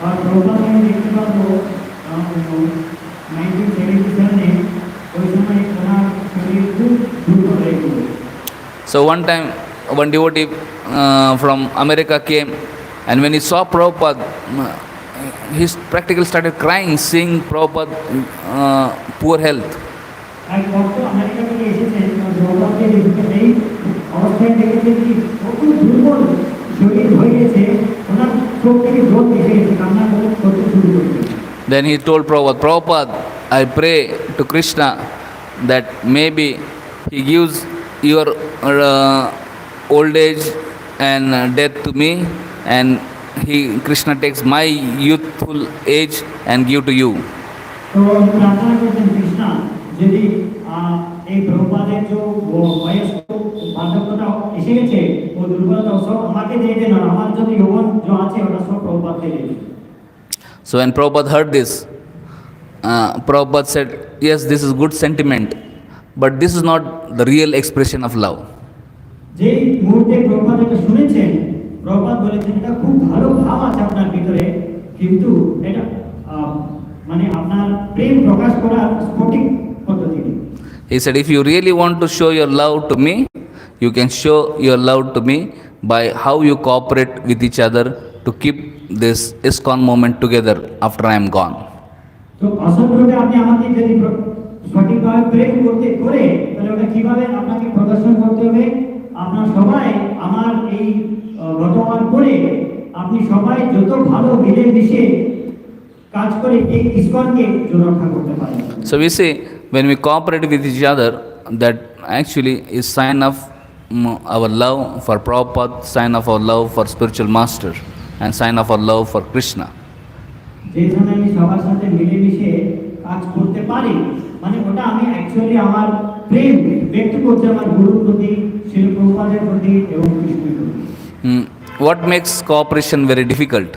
और प्रभुपाद ने देखते पाबो 1977 ওই সময় ওনার শরীর খুব দুর্বল হয়ে গেল। So one time, one devotee from America came, and when he saw Prabhupada, he practically started crying, seeing Prabhupada poor health. এক ভক্ত আমেরিকা থেকে এসেছেন, প্রভুপাদকে দেখে এই অবস্থায় দেখেছেন কি খুব দুর্বল শরীর হয়ে গেছে, ওনার চোখ থেকে জল এসে গেছে, কান্না করতে শুরু করেছে। Then he told Prabhupada, I pray to Krishna that maybe he gives your old age and death to me, and Krishna takes my youthful age and give to you. তো প্রার্থনা করছেন কৃষ্ণ, যদি এই প্রভুপাদের যে বয়স বার্ধক্যতা এসে গেছে, ও দুর্বলতা সব আমাকে দিয়ে দেন, আর আমার যদি যৌবন যে আছে ওটা সব প্রভুপাদকে দিয়ে দেন। So when Prabhupada heard this, Prabhupada said, yes, this is good sentiment, but this is not the real expression of love. যে মুহূর্তে প্রভুপাদ এটা শুনেছেন, প্রভুপাদ বলেছেন এটা খুব ভালো ভাব আছে আপনার ভিতরে, কিন্তু এটা মানে আপনার প্রেম প্রকাশ করার সঠিক পদ্ধতি নেই। He said, if you really want to show your love to me, you can show your love to me by how you cooperate with each other to keep this ISKCON moment together after I am gone. তো আসলভাবে আপনি আমাকে যদি সঠিকভাবে প্রেম করতে করে, তাহলে ওটা কিভাবে আপনাকে প্রদর্শন করতে হবে, আপনার সবাই আমার এই গতবার পরে আপনি সবাই যত ভালো মিলে মিশে কাজ করে এই ইসকনকে রক্ষা করতে পারেন। So we say, when we cooperate with each other, that actually is sign of our love for Prabhupada, sign of our love for spiritual master, and sign of our love for Krishna. যে সময় আমি সবার সাথে মিলে মিশে কাজ করতে পারি, মানে ওটা আমি অ্যাকচুয়ালি আমার প্রেম ব্যক্ত করছি আমার গুরুর প্রতি, শ্রী প্রভুপাদের প্রতি এবং কৃষ্ণের প্রতি। What makes cooperation very difficult?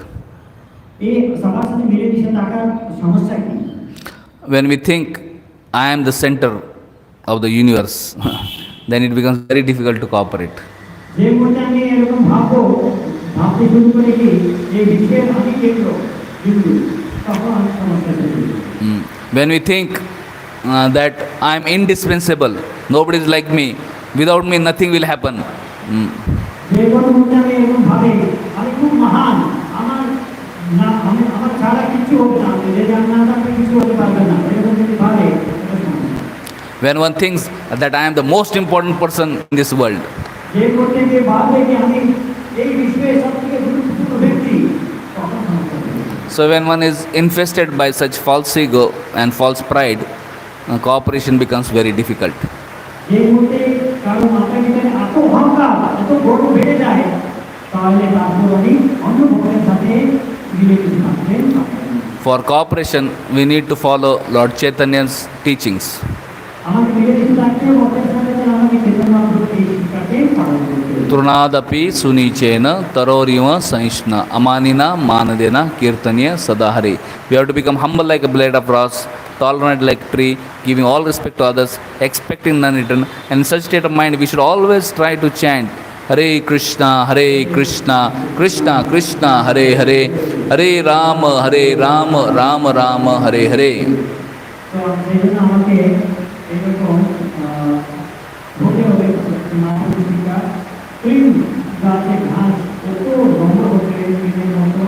এই সবার সাথে মিলে মিশে থাকার সমস্যা কি? When we think I am the center of the universe, then it becomes very difficult to cooperate. যে মুহূর্তে আমি এরকম ভাবতে শুরু করে কি এই বিশ্বের আমি কেন্দ্র বিন্দু, তখন সমস্যা শুরু হয়। When we think that I am indispensable, nobody is like me, without me nothing will happen. যে কোনো মুহূর্তে আমি এরকম ভাবে আমি খুব মহান, আমার না আমার ছাড়া কিছু হবে না, যদি আমি না থাকলে কিছু হতে পারবে না, এরকম যদি ভাবে। When one thinks that I am the most important person in this world, যে করতে গিয়ে ভাববে কি আমি এই বিশ্বে সবথেকে গুরুত্বপূর্ণ ব্যক্তি, তখন সমস্যা হবে। so when one is infested by such false ego and false pride, cooperation becomes very difficult. যে মুহূর্তে কারো মাথার ভিতরে এত অহংকার, এত গর্ব বেড়ে যায়, তাহলে তারপর উনি অন্য ভক্তের সাথে মিলেমিশে থাকতে পারেন না। For cooperation, we need to follow Lord Chaitanya's teachings. আমাকে মিলেমিশে থাকতে ভক্তের সাথে আমাকে চৈতন্য মহাপ্রভুর এই শিক্ষাকে পালন করতে হবে। Trunadapi sunicena taroriva saishna amanina manadena kirtanya sadahari. We have to become humble like a blade of grass, tolerant like tree, giving all respect to others, expecting none return. And in such state of mind, we should always try to chant Hare Krishna, Krishna Krishna, Hare Hare, Hare Rama, Rama Rama, Hare Hare. তো সেই জন্য আমাকে এরকম হতে হবে মহাপ্রভুর শিক্ষা। প্রেম গাছে ঘাস কত নম্র হতে প্রেমের মতো,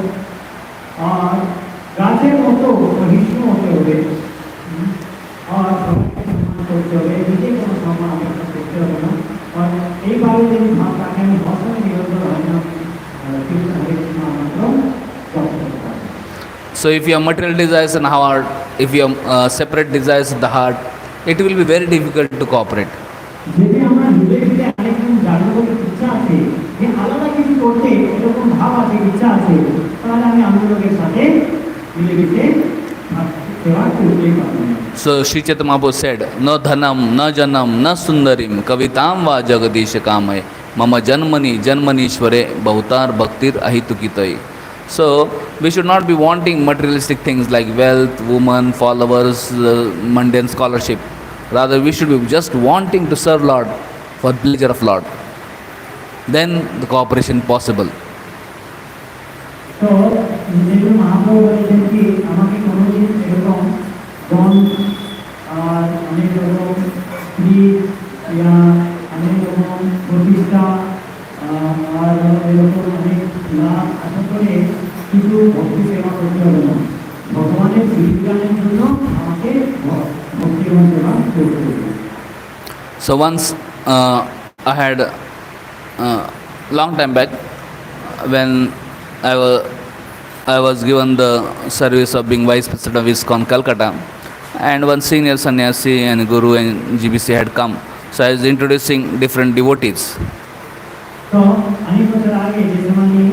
আর গাছের মতো সহিষ্ণু হতে হবে, আর সবাইকে সম্মান করতে হবে, নিজে কোনো সম্মান অপেক্ষা করতে হবে না। আর এইভাবে যদি ভাব তাকে আমি ভসনে নিরন্তর হয় না কৃষ্ণ হরে কৃষ্ণ মাত্র জপ করতে পারি। So if you have material desires in the heart, if you have separate desires in the heart, it will be very difficult to cooperate. যদি আমরা নিজের ভিতরে আরেকজন জাগ্রত ইচ্ছা আছে, যে আলাদা কিছু করতে এরকম ভাব আছে, ইচ্ছা আছে, তাহলে আমি অন্য লোকের সাথে মিলেমিশে সেবা করতেই পারবো না। So Sri Chaitanya Mahaprabhu said, "No dhanam, no janam, no sundarim, kavitam va jagadish kamay, mama janmani janmanishware bhavutar bhaktir ahitukitai." So we should not be wanting materialistic things like wealth, women, followers, mundane scholarship. Rather, we should be just wanting to serve Lord for pleasure of Lord. Then the cooperation possible. তো যেহেতু মহাপ্রভু বলেছেন কি আমাকে কোনোদিন এরকম ধন আর অনেক রকম স্ত্রী ইয়া অনেক রকম প্রতিষ্ঠা আর এরকম অনেক লাভ আশা করে কিছু ভক্তি সেবা করতে হবে না। ভগবানের শ্রীগানের জন্য আমাকে ভক্তি এবং সেবা করতে হবে। So once I had long time back when I was given the service of being Vice President of ISKCON Calcutta, and one senior sannyasi and guru and GBC had come. So I was introducing different devotees. তো অনেক বছর আগে যে সময় আমি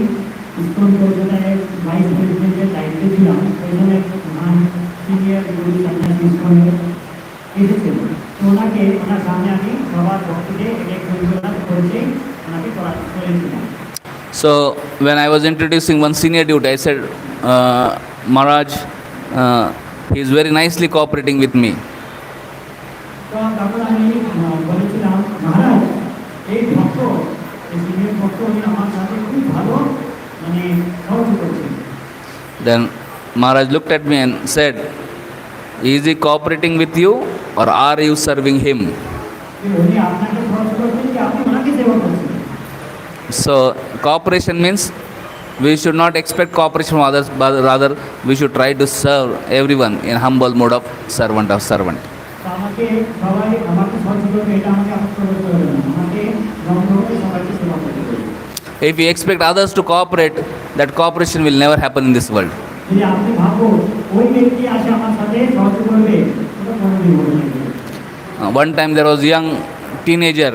ISKCON কলকাতায় vice প্রেসিডেন্টের দায়িত্বে ছিলাম, ওই সময় মহান সিনিয়র গুরু সন্ন্যাসী ইসকনের এসেছিল। তো ওনাকে ওনার সামনে আমি সবার ভক্তিতে এক পরিচালনা করেছে ওনাকে করেছিলাম। So when I was introducing one senior devotee, I said, Maharaj, he is very nicely cooperating with me. তো তারপর আমি বলেছিলাম, মহারাজ এই ভক্ত, এই সিনিয়র ভক্ত উনি আমার সাথে খুব ভালো মানে সহযোগিতা করছেন। Then Maharaj looked at me and said, is he cooperating with you or are you serving him? উনি আপনাকে সহযোগিতা করছেন কি আপনি ওনাকে সেবা করছেন? So cooperation means we should not expect cooperation from others, but rather we should try to serve everyone in humble mode of servant of servant. আমাকে সবাই আমাকে সহযোগিতা করবে, এটা আমাকে আপত্তি করতে হবে না, আমাকে নম্রভাবে সবাইকে সেবা করতে হবে। If we expect others to cooperate, that cooperation will never happen in this world. যদি আপনি ভাবো ওই ব্যক্তি আসে আমার সাথে সহযোগিতা করবে, এটা কোনোদিন হবে না। One time there was a young teenager.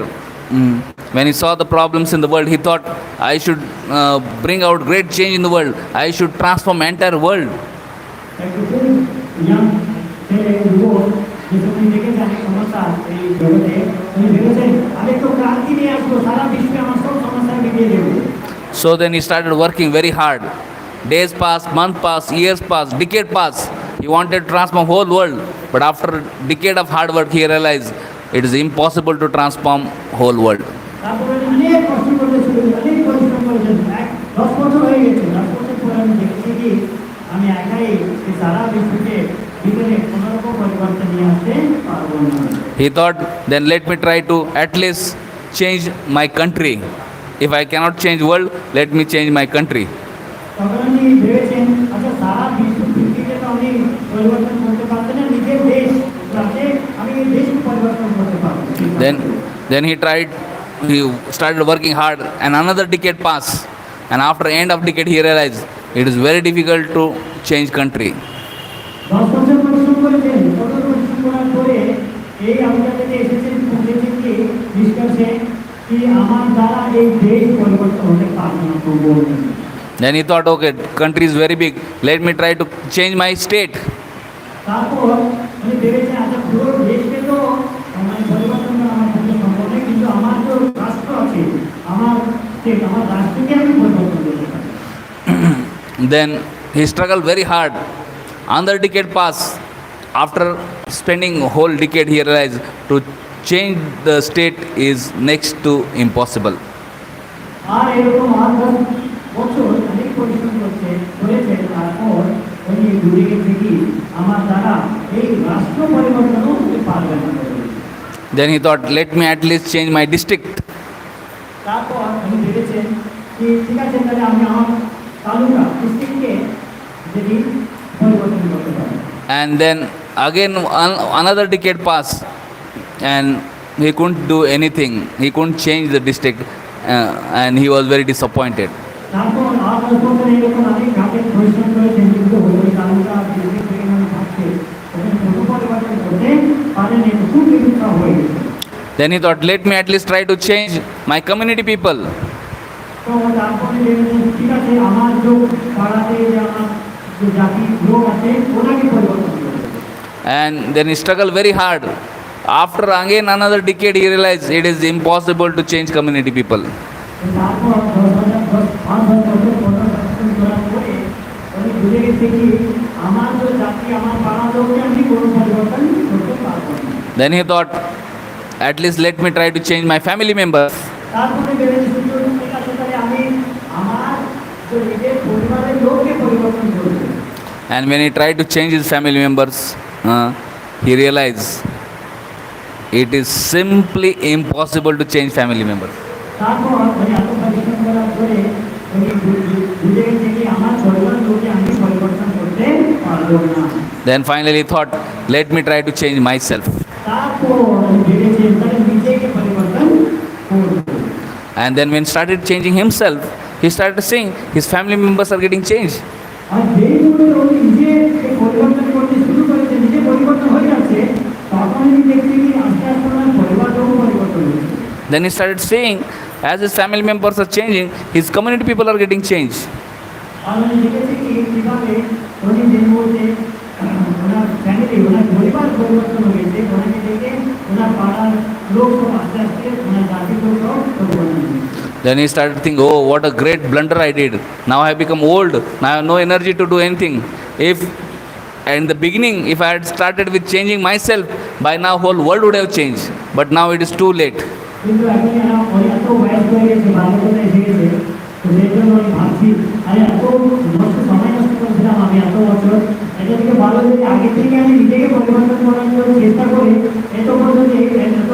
When he saw the problems in the world, he thought, I should bring out great change in the world. I should transform entire world. একটু খুব young ছেলে যুবক যে সময় দেখেছে অনেক সমস্যা এই জগতে, উনি ভেবেছেন আমি একটু ক্রান্তি নিয়ে আসবো, সারা বিশ্বে আমার সব সমস্যা মিটিয়ে দেবো। So then he started working very hard. Days passed, months passed, years passed, decade passed. He wanted to transform whole world, but after a decade of hard work, he realized it is impossible to transform whole world. তারপরে অনেক কষ্ট করতে শুরু করলেন, অনেক পরিশ্রম করেছেন। 10 বছর হয়ে গেছে, 10 বছর পরে আমি দেখছি কি আমি একাই এই সারা বিশ্বকে ভিতরে কোনো রকম পরিবর্তন নিয়ে আসতে পারবো না। He thought, then let me try to at least change my country. If I cannot change world, let me change my country. তখন আমি ভেবেছেন আচ্ছা সারা বিশ্ব ভিত্তিতে তো আমি পরিবর্তন করতে পারছি না, নিজের দেশ যাতে আমি এই দেশকে পরিবর্তন Then he started working hard, and another decade passed. And after end of decade, he realized it is very difficult to change country. 10 বছর পরিশ্রম করেছেন, কত পরিশ্রম করার পরে এই আমাদের কাছে এসেছেন, বুঝেছেন কি নিষ্কর্ষে কি আমার দ্বারা এই দেশ পরিবর্তন হতে পারবে না প্রভু। Then he thought, okay, country is very big. Let me try to change my state. তারপর উনি ভেবেছেন আচ্ছা পুরো দেশকে তো মানে পরিবর্তন করা আমার পক্ষে সম্ভব নয়, কিন্তু আমার যে রাষ্ট্র আছে, আমার স্টেট, আমার রাষ্ট্রকে আমি পরিবর্তন করতে পারি। Then he struggled very hard. Another decade passed. After spending whole decade, he realized to change the state is next to impossible. আর এরকম 8-10 বছর অনেক পরিশ্রম করেছেন, তারপর উনি বুঝে গেছে কি আমার দ্বারা এই রাষ্ট্র পরিবর্তনও হতে পারবে না। Then he thought, let me at least change my district. তারপর উনি ভেবেছেন কি ঠিক আছে, তাহলে আমি আমার তালুকা ডিস্ট্রিক্টকে যদি পরিবর্তন করতে পারি। And then again another decade passed, and he couldn't do anything. He couldn't change the district, and he was very disappointed. তারপর 8-10 বছর এরকম অনেক ঘাটে পরিশ্রম করেছেন, কিন্তু ওই তালুকা ডিস্ট্রিক্ট থেকে মানে থাকছে ওখানে কোনো পরিবর্তন করতে পারেনি, খুব বিরক্ত হয়ে গেছে। Then he thought, let me at least try to change my community people. তো তারপরে ভেবেছেন ঠিক আছে, আমার যে পাড়াতে যে আমার যে জাতি লোক আছে ওনাকে পরিবর্তন করতে। And then he struggled very hard. After again another decade, he realized it is impossible to change community people. তারপর 5 বছর পরিশ্রম করার পরে উনি বুঝে গেছে কি আমার যে জাতি, আমার পাড়া লোককে আমি কোনো পরিবর্তন করতে পারবো না। Then he thought, at least let me try to change my family members. তারপরে ভেবেছেন ঠিক আছে, তাহলে আমি আমার যে নিজের পরিবারের লোককে পরিবর্তন করব। And when he tried to change his family members, he realized it is simply impossible to change family members. তারপর উনি এত পরিশ্রম করার পরে উনি বুঝে গেছে কি আমার পরিবারের লোককে আমি পরিবর্তন করতে পারবো না। Then finally he thought, let me try to change myself. তারপর উনি ভেবেছেন তাহলে নিজেকে পরিবর্তন করব। And then when started changing himself, he started seeing his family members are getting changed. আর যেই মুহূর্তে উনি নিজেকে পরিবর্তন করতে শুরু করেছে, নিজে পরিবর্তন হয়ে যাচ্ছে, তখন উনি দেখছে কি আস্তে আস্তে ওনার পরিবারটাও পরিবর্তন হচ্ছে। Then he started seeing as his family members are changing, his community people are getting changed. আর উনি দেখেছে কি কিভাবে উনি যে মুহূর্তে ওনার ফ্যামিলি, ওনার পরিবার পরিবর্তন হয়েছে, ওনাকে দেখে ওনার পাড়ার লোক সব আস্তে আস্তে ওনার জাতির লোক সব পরিবর্তন হয়েছে। Then he started thinking, oh, what a great blunder I did. Now I have become old. Now I have no energy to do anything. If in the beginning, if I had started with changing myself, by now whole world would have changed. But now it is too late. কিন্তু এখন এত বয়স হয়ে গেছে, বাল্যকতা এসে গেছে, তো সেই জন্য আমি ভাবছি আরে এত সময় নষ্ট করেছিলাম আমি এত বছর, এটা থেকে ভালো যদি আগে থেকে আমি নিজেকে পরিবর্তন করার জন্য চেষ্টা করি, এত পর্যন্ত এত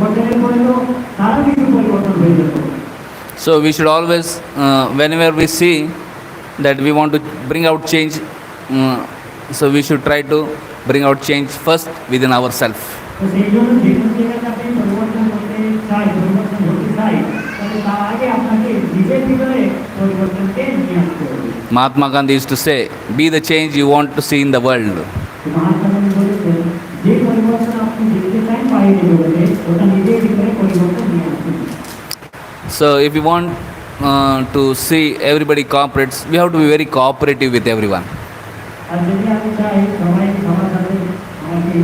বছরের পরে তো তারও কিছু পরিবর্তন হয়ে যেত। So we should always, whenever we see that we want to bring out change, so we should try to bring out change first within ourselves. তো সেই জন্য যে কোনো জায়গাতে আপনি পরিবর্তন করতে চাই, পরিবর্তন হতে চাই, তাহলে তার আগে আপনাকে নিজের ভিতরে পরিবর্তনকে নিয়ে আসতে হবে। Mahatma Gandhi used to say, be the change you want to see in the world. Mahatma Gandhi বলেছেন যে পরিবর্তন আপনি দেখতে চান বাইরে জগতে, ওটা নিজের ভিতরে পরিবর্তন নিয়ে আসতে হবে। So if you want to see everybody cooperates, we have to be very cooperative with everyone. আর যদি আমি চাই সবাই সবার সাথে আমাকে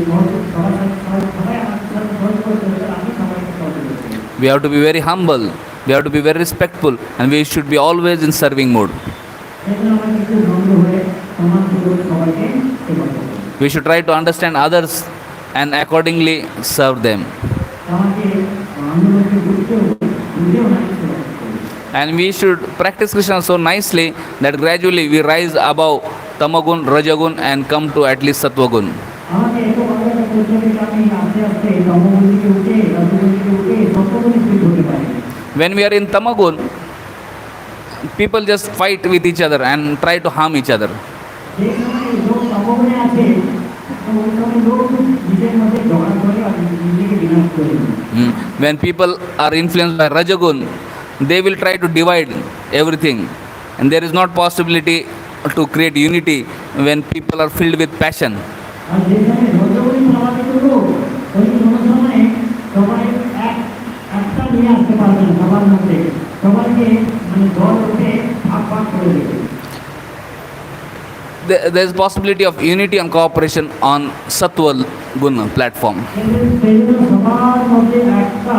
সবার সাথে সবাই আমার সাথে সহজ করতে হবে, আমি সবাইকে সহজ করতে হবে। We have to be very humble, we have to be very respectful, and we should be always in serving mode. সেই জন্য আমাকে একটু নম্র হয়ে সম্মানপূর্বক সবাইকে সেবা করতে হবে। We should try to understand others and accordingly serve them. আমাকে অন্যকে বুঝতে হবে, বুঝে ওনাকে সেবা করতে হবে। And we should practice Krishna so nicely that gradually we rise above Tamagun, Rajagun and come to at least Sattvagun. আমাকে এত ভালোভাবে করতে হবে যে আমি আস্তে আস্তে তমোগুণ থেকে উঠে রজোগুণ থেকে উঠে সত্যগুণে স্থির হতে পারি। When we are in Tamagun, people just fight with each other and try to harm each other. যে সময় লোক তমোগুণে আছে, তো ওই সময় লোক নিজের মধ্যে ঝগড়া করে আর নিজেকে বিনাশ করে। When people are influenced by Rajagun, they will try to divide everything. And there is not possibility to create unity when people are filled with passion. আর যেখানে রজগুলি প্রভাবিত লোক ওই কোনো সময়ে সবাই একটা নিয়ে আসতে পারবে না সবার মধ্যে, সবাইকে মানে দল রূপে ভাগ ভাগ করে দেবে। There is possibility of unity and cooperation on Sattva Guna platform. সেই জন্য সবার মধ্যে একটা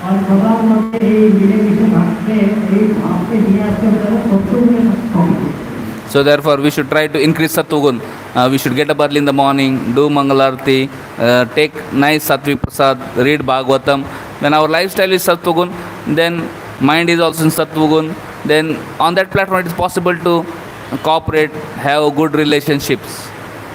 আর সবার মধ্যে এই মিলেমিশে থাকতে এই ভাবকে নিয়ে আসতে হবে সত্যগুণে সক্ষম। So therefore we should try to increase Sattva Guna. We should get up early in the morning, do Mangalarti, take nice Sattvic Prasad, read Bhagavatam. When our lifestyle is Sattva Guna, then mind is also in Sattva Guna. Then on that platform it is possible to cooperate, have good relationships.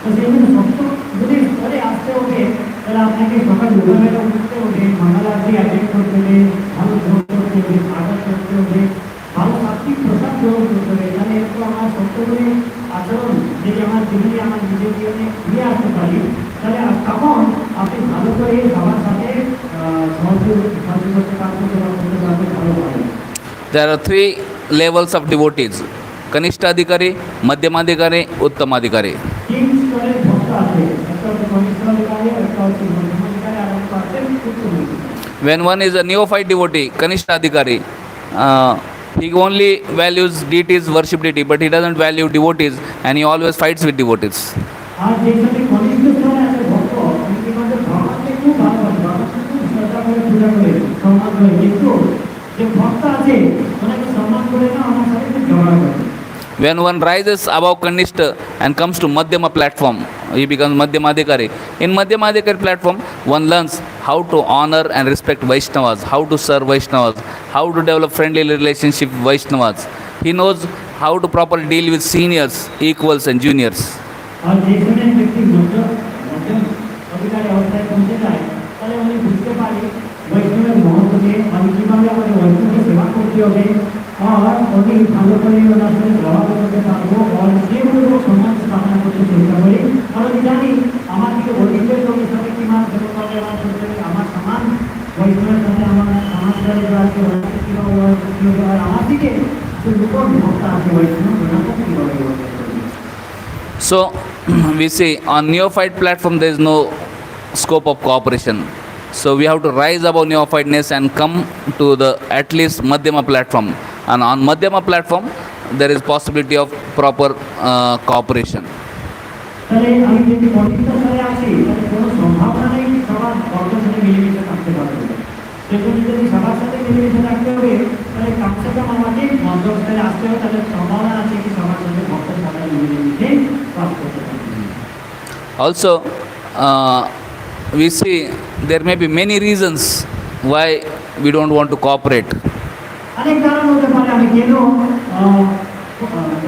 তো সেই জন্য সত্য যদি করে আসতে হবে তাহলে আপনাকে সকাল ভোরবেলা উঠতে হবে, মঙ্গলারতি অ্যাটেন্ড করতে হবে, ভালো ভোগ করতে হবে, আদর করতে হবে, ভালো সাত্বিক প্রসাদ গ্রহণ করতে হবে। তাহলে একটু আমার সত্যগুলি আচরণ যদি আমার জীবনে আমার নিজের জীবনে ফিরে আসতে পারি, তাহলে তখন আপনি ভালো করে সবার সাথে সহযোগ করতে পারবেন, করতে পারবেন ভালোভাবে। There are three levels of devotees: Kanishta Adhikari, Madhyamadhikari, Uttamadhikari. তিন স্তরের ভক্ত আছে, একটা হচ্ছে কনিষ্ঠ অধিকারী, একটা হচ্ছে মধ্যম অধিকারী, আর একটা হচ্ছে উত্তম অধিকারী। When one is a neophyte devotee, Kanishta Adhikari, he only values deities, worship deity, but he doesn't value devotees, and he always fights with devotees. আর যেখানে কনিষ্ঠ স্তরে আছে ভক্ত, উনি কি মানে ভগবানকে খুব ভালোবাসে, ভগবানকে খুব শ্রদ্ধা করে পূজা করে সম্মান করে, কিন্তু যে ভক্ত আছে ওনাকে সম্মান করে না, ওনার সাথে খুব ঝগড়া করে। When one rises above Kanishta and comes to Madhyama platform, he becomes Madhyamadhikari. In Madhyamadhikari platform, one learns how to honor and respect Vaishnavas, how to serve Vaishnavas, how to develop friendly relationship with Vaishnavas. He knows how to properly deal with seniors, equals and juniors. আর যেখানে ব্যক্তি মধ্যম অধিকারী অবস্থায় পৌঁছে যায়, তাহলে উনি বুঝতে পারে বৈষ্ণবের মহত্বকে, আমি কীভাবে আমাদের বৈষ্ণবকে সেবা করতে হবে, আর উনি ভালো করে ওনার সাথে ব্যবহার করতে পারবো, আর যেগুলো সমাজ স্থাপনা করতে চেষ্টা করি। কারণ আমি জানি আমার থেকে বৈষ্ণবের লোকের সাথে কীভাবে সেবা ব্যবহার করতে হবে, আমার সমান বৈষ্ণবের সাথে আমার সমাজের আছে ওনাকে কীভাবে ব্যবহার করতে হবে, আর আমার দিকে যে লোক ভক্ত আছে বৈষ্ণব ওনার সাথে কীভাবে ব্যবহার করতে হবে। So we see on neophyte platform there is no scope of cooperation. So we have to rise above neophyteness and come to the at least Madhyama platform. And on Madhyama platform there is possibility of proper cooperation. তাহলে আমি যদি কনিষ্ঠ স্তরে আছি, তাহলে কোনো সম্ভাবনা নেই সবার ভক্তের সাথে মিলেমিশে থাকতে পারবে। সেজন্য যদি সবার সাথে মিলেমিশে থাকতে হবে, তাহলে কমসে কম আমাকে মধ্যম স্তরে আসতে হবে, তাহলে সম্ভাবনা আছে কি সবার সাথে ভক্তের সাথে মিলেমিশে কাজ করতে পারবে। Also we see there may be many reasons why we don't want to cooperate. অনেক কারণ হতে পারে আমি কেন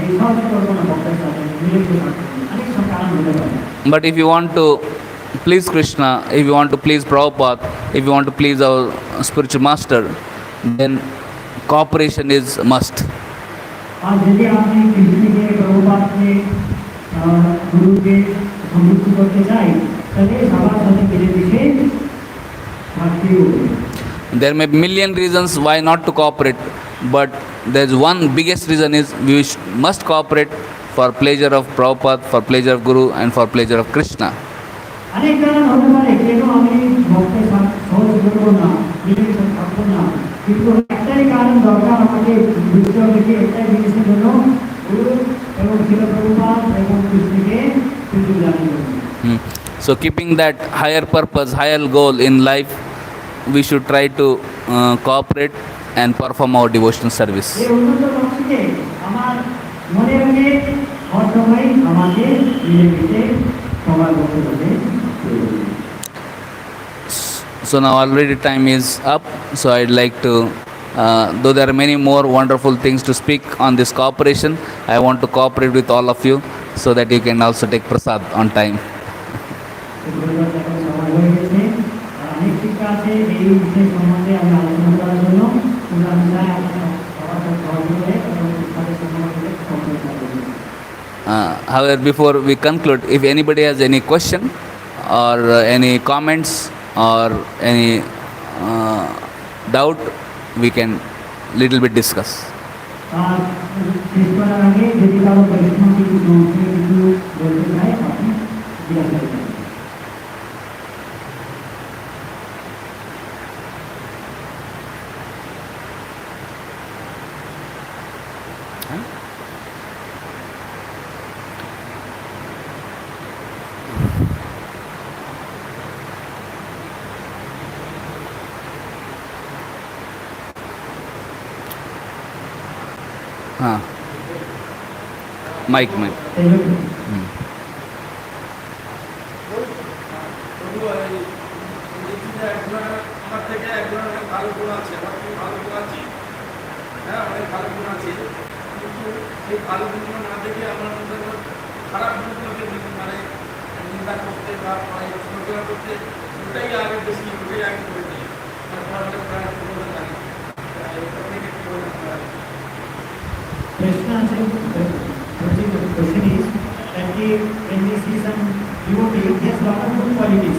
এই সহজ করবো না ভক্তের সাথে মিলেমিশে থাকতে, অনেক সব কারণ হতে পারে। But if you want to please Krishna, if you want to please Prabhupada, if you want to please our spiritual master, then cooperation is must. আর যদি আপনি কৃষ্ণকে, প্রভুপাদকে, গুরুকে সন্তুষ্ট করতে চাই, তাহলে সবার সাথে মিলেমিশে থাকতে হবে। There may be million reasons why not to cooperate, but there's one biggest reason is we must cooperate for pleasure of Prabhupada, for pleasure of Guru, and for pleasure of Krishna. অনেক কারণ হতে পারে কেন আমি ভক্তের সহজ করবো না, মিলেমিশে থাকবো না, কিন্তু একটাই কারণ দরকার আমাকে বুঝতে হবে কি একটাই জিনিসের জন্য গুরু এবং শিল প্রভুপাদ এবং কৃষ্ণকে কিন্তু জানিয়ে দেবেন। So keeping that higher purpose, higher goal in life, we should try to cooperate and perform our devotional service. এই উন্নত লক্ষ্যকে আমার মনে রেখে সবসময় আমাকে মিলেমিশে সবার মধ্যে থাকতে হবে। So now already time is up, so I'd like to, though there are many more wonderful things to speak on this cooperation, I want to cooperate with all of you so that you can also take prasad on time. সময় হয়ে গেছে, অনেক শিক্ষা আছে এই বিষয় সম্বন্ধে আমি আলোচনা করার জন্য, তোমরা চাই আপনারা সবার সাথে সহযোগ করে এবং তাদের সম্বন্ধে সম্পর্ক করবেন। However, before we conclude, if anybody has any question or any comments or any doubt, we can little bit discuss. আর শেষ করার আগে যদি কারো বৈষ্ণব কিছু গ্রন্থে কিছু বলতে চায় আপনি জিজ্ঞাসা করবেন। हाँ माइक में Krishna said, the question is that when we see some devotee, he has lot of good qualities,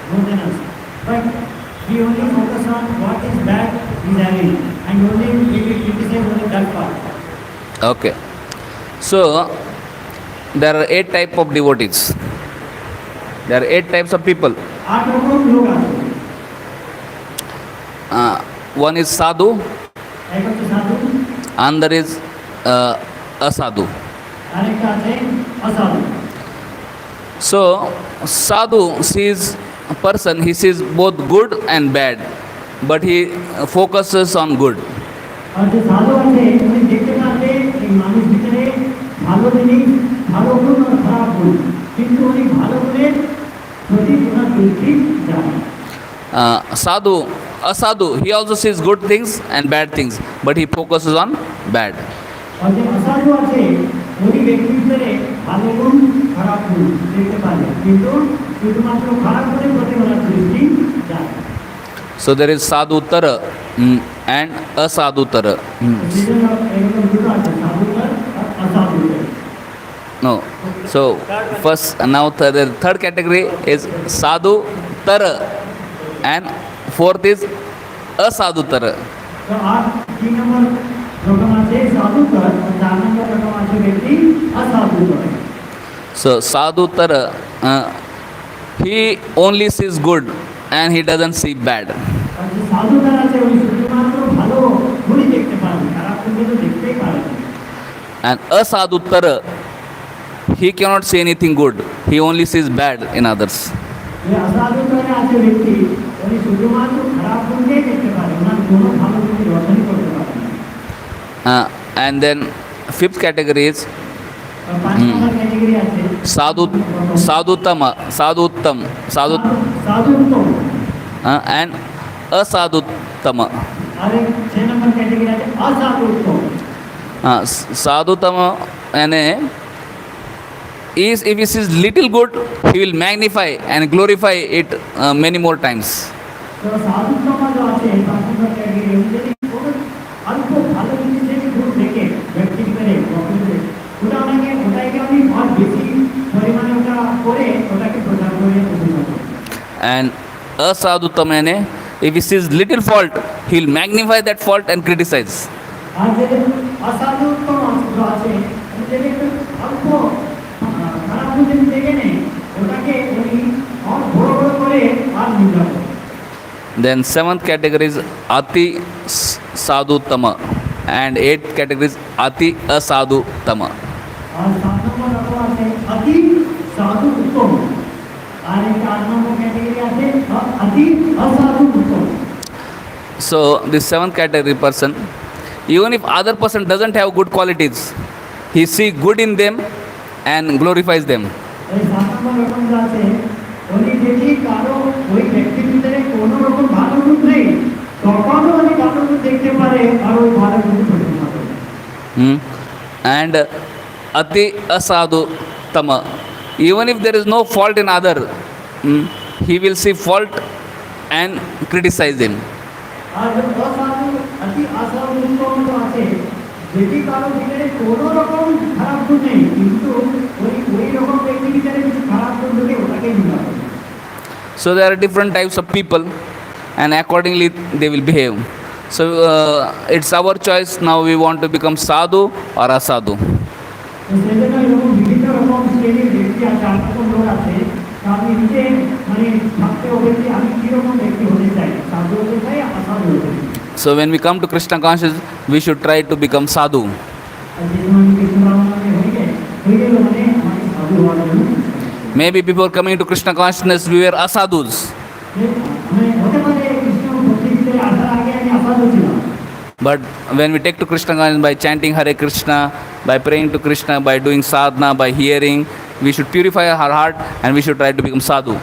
more than us. But we only focus on what is bad he's having and only we will criticize only that part. Okay, so there are 8 type of devotees. There are 8 types of people. 8 রকম লোক আছে। One is sadhu, এক হচ্ছে সাধু, another is asadhu. আরেকটা আছে অসাধু। So sadhu sees a person, he sees both good and bad, but he focuses on good. আর যে সাধু আছে উনি দেখতে পারবে এই মানুষ ভিতরে ভালো জিনিস, ভালো গুণ আর খারাপ গুণ, কিন্তু উনি ভালো গুণের প্রতি ওনার দৃষ্টি যায়। Asadhu, he also sees good things and bad things, but he focuses on bad. আর যে অসাধু আছে উনি ব্যক্তির ভিতরে ভালো গুণ খারাপ গুণ দেখতে পারে, কিন্তু শুধুমাত্র খারাপ গুণের প্রতি ওনার দৃষ্টি যায়। So there is sadhu tara and asadhu tara. সেজন্য এরকম দুটো আছে, সাধু আর অসাধু। No. So first, now the third category is sadhu tara, and fourth is asadhu tara. তো আর 3 নম্বর রকম আছে সাধু কর, আর 4 নম্বর রকম আছে ব্যক্তি অসাধু কর। So sadhu tara, he only sees good and he doesn't see bad. আর যে সাধু কর আছে উনি শুধুমাত্র ভালো গুণই দেখতে পারেন, খারাপ গুণ তো দেখতেই পারেন না। And asadhu tara, he cannot see anything good, he only sees bad in others. যে অসাধু করে আছে ব্যক্তি উনি শুধুমাত্র খারাপ গুণই দেখতে পারেন, ওনার কোনো ভালো গুণ দর্শনই করতে পারেন না। And then fifth category is আর 5 নম্বর ক্যাটাগরি আছে sadhutama, sadhuttam, সাধুত্তম। and asadhutama. আর 6 নম্বর ক্যাটাগরি আছে অসাধুত্তম। Sadhutama is, if he sees little good, he will magnify and glorify it many more times. তো সাধুত্তম যে আছে 5 নম্বর ক্যাটাগরি, উনি যদি কোনো অল্প ভালো জিনিসের গুণ দেখে ব্যক্তির ভিতরে ওটাকে উনি আর বেশি পরিমাণে ওটা করে ওটাকে প্রচার করে প্রশংসা করেন। And asadhutama, if he sees little fault, he will magnify that fault and criticize. আর যে অসাধুত্তম আছে উনি যদি একটু অল্প খারাপ জিনিস দেখে নেয় ওটাকে উনি আর বড় বড় করে আর নিন্দা করেন। Then seventh category is ati sadhutama, and eighth category is ati asadhutama. আর 7 নম্বর রকম আছে অতি সাধু উত্তম, আর এই 8 নম্বর ক্যাটাগরি আছে অতি অসাধু উত্তম। So this seventh category person, even if other person doesn't have good qualities, he see good in them and glorifies them. এই 7 নম্বর রকম যে আছে উনি দেখি কারো ওই ব্যক্তির ভিতরে কোনো রকম ভালো গুণ নেই, তখনও উনি ভালো গুণ দেখতে পারে আর ওই ভালো গুণ প্রশংসা করে। And ati asadhu tama, even if there is no fault in other, he will see fault and criticize him. আর যে অসাধু অতি অসাধু উত্তম তো আছে যেটি কারো ভিতরে কোনো রকম খারাপ গুণ নেই, কিন্তু ওই রকম ব্যক্তির ভিতরে কিছু খারাপ গুণ দেখে ওটাকে নিন্দা করে। So there are different types of people. and accordingly they will behave. So it's our choice now, we want to become sadhu or asadhu. তো সেজন্য এরকম বিভিন্ন রকম শ্রেণীর ব্যক্তি আছে, আর রকম লোক আছে। তো আপনি নিজে মানে ভাবতে হবে যে আমি কীরকম ব্যক্তি হতে চাই, সাধু হতে চাই, অসাধু হতে চাই। So when we come to Krishna consciousness, we should try to become sadhu. আর যে সময় কৃষ্ণ ভাবনাতে হয়ে গেল মানে আমাকে সাধু হওয়ার জন্য। Maybe before coming to Krishna consciousness, we were asadhus. মানে হতে পারে কৃষ্ণ ভক্তির ভিতরে আসার আগে আমি অসাধু ছিলাম। But when we take to Krishna consciousness by chanting Hare Krishna, by praying to Krishna, by doing sadhana, by hearing, we should purify our heart and we should try to become sadhu.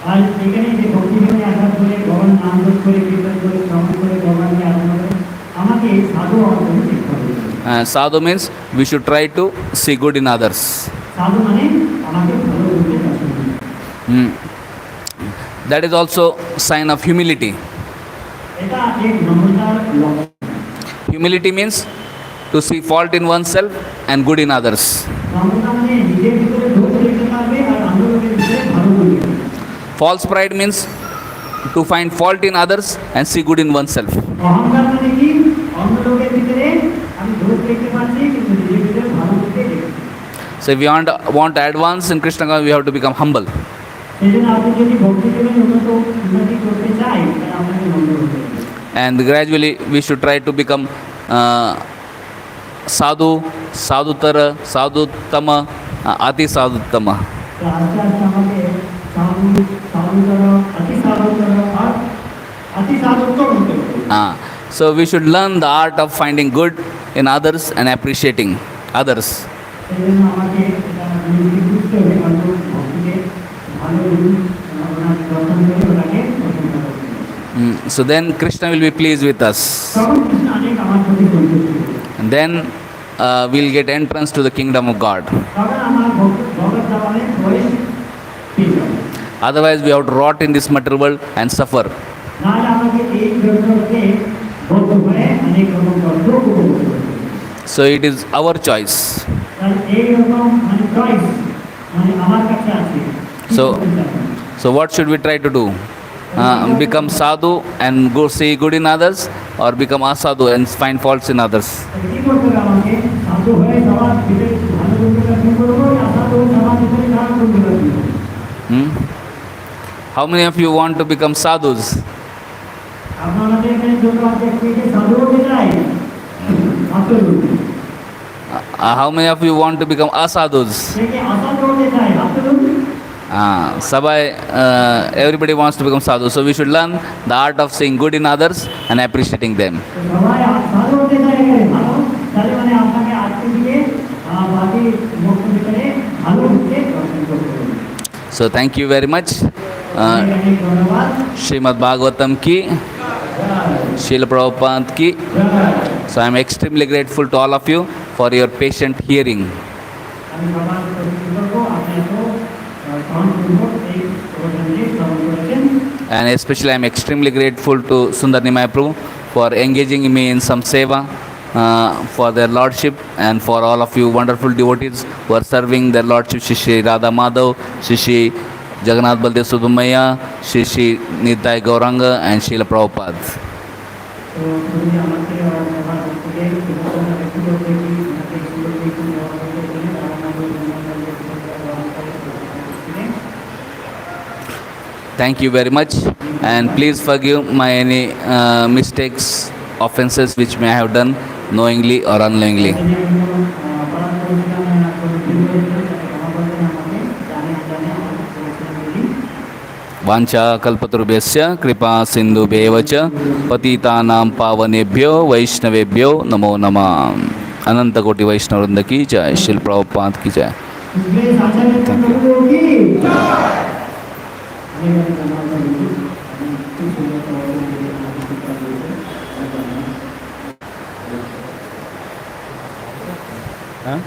আর এখানে যে ভক্তি ভিতরে আসার পরে ভগবান নাম জপ করে, কীর্তন করে, শ্রবণ করে, ভগবানকে আরাধনা করে, আমাকে সাধু হওয়ার জন্য শিখতে হবে। Sadhu means we should try to see good in others. সাধু মানে আমাকে ভালো করতে চাই। That is also sign of humility. এটা এক নম্রতার লক্ষণ। Humility means to see fault in oneself and good in others. নম্রতা মানে নিজের ভিতরে দোষ দেখতে পারবে আর অন্য লোকের ভিতরে ভালো বলবে। False pride means to find fault in others and see good in oneself. অহংকার মানে কি? অন্য লোকের ভিতরে আমি দোষ দেখতে পাচ্ছি কিন্তু নিজের ভিতরে ভালো দেখতে দেখছি। So if we want to advance in Krishna consciousness, we have to become humble. সেজন্য আপনি যদি ভক্তি জীবনে উন্নতি করতে চাই তাহলে আপনাকে নম্র হতে হবে। And gradually we should try to become sadhu, sadhutara, sadhutama, ati sadhutama. তো আস্তে আস্তে আমাকে সাধু, সাধুতর, অতি সাধুতর আর অতি সাধুতর হতে হবে। So we should learn the art of finding good in others and appreciating others. সেজন্য আমাকে এটা নিজেকে বুঝতে হবে, কারণ ভক্তিকে ভালো ওনার দর্শন করে ওনাকে প্রশংসা করতে হবে। So then Krishna will be pleased with us. তখন কৃষ্ণ অনেক আমার প্রতি সন্তুষ্ট হবে। And then we'll get entrance to the kingdom of God. তখন আমার ভগবত ধামে প্রবেশ পেয়ে যাবে। Otherwise we have to rot in this material world and suffer. নাহলে আমাকে এই জগতে বদ্ধ হয়ে অনেক রকম কষ্ট ভোগ করতে হবে। So it is our choice. তাহলে এই রকম মানে চয়েস মানে আমার কাছে আছে। So what should we try to do? Become sadhu and go see good in others, or become asadhu and find faults in others? কি করতে হবে আমাকে? সাধু হয়ে সবার ভিতরে ভালো করতে কাজ করব, আসাধু হয়ে সবার ভিতরে খারাপ করতে কাজ করব। How many of you want to become sadhus? আপনাদের এখানে যত আছে কে সাধু হতে চায়? আসলে How many of you want to become asadhus? কে আসাধু হতে চায়? আসলে Sabai, everybody wants to become sadhu. So we should learn the art of seeing good in others and appreciating them. সবাই সাধু হতে চায় ভালো, তাহলে মানে আপনাকে আজকে থেকে বাকি মুক্ত ভিতরে ভালো হতে দর্শন করতে হবে। So thank you very much. ধন্যবাদ। Srimad Bhagavatam ki, Srila Prabhupada ki. So I am extremely grateful to all of you for your patient hearing. আমি সবার প্রতি করব, আপনি এত সহনপূর্বক এই প্রবচনটি শ্রবণ করেছেন। And especially I am extremely grateful to Sundarni Mahaprabhu for engaging me in some seva for their lordship, and for all of you wonderful devotees who are serving their lordship, Shri Radha Madhav, Shri Jagannath Baldev Subramanya, Shri Nitai Gauranga and Srila Prabhupada. তো যদি আমাকে সবার থেকে প্রবচন একটু করতে কি আমাকে সুন্দর দেখুন দেওয়া হবে বলে তারা আমাদের Thank you very much, and please forgive my any mistakes, offenses which may I have done knowingly or unknowingly. वाञ्छा कल्पतरुभ्यश्च कृपा सिन्धुभ्येव च पतितानां पावनेभ्यो वैष्णवेभ्यो नमो नमः। अनंत कोटि वैष्णववृंद की जय। श्रील प्रभुपाद की जय। Huh?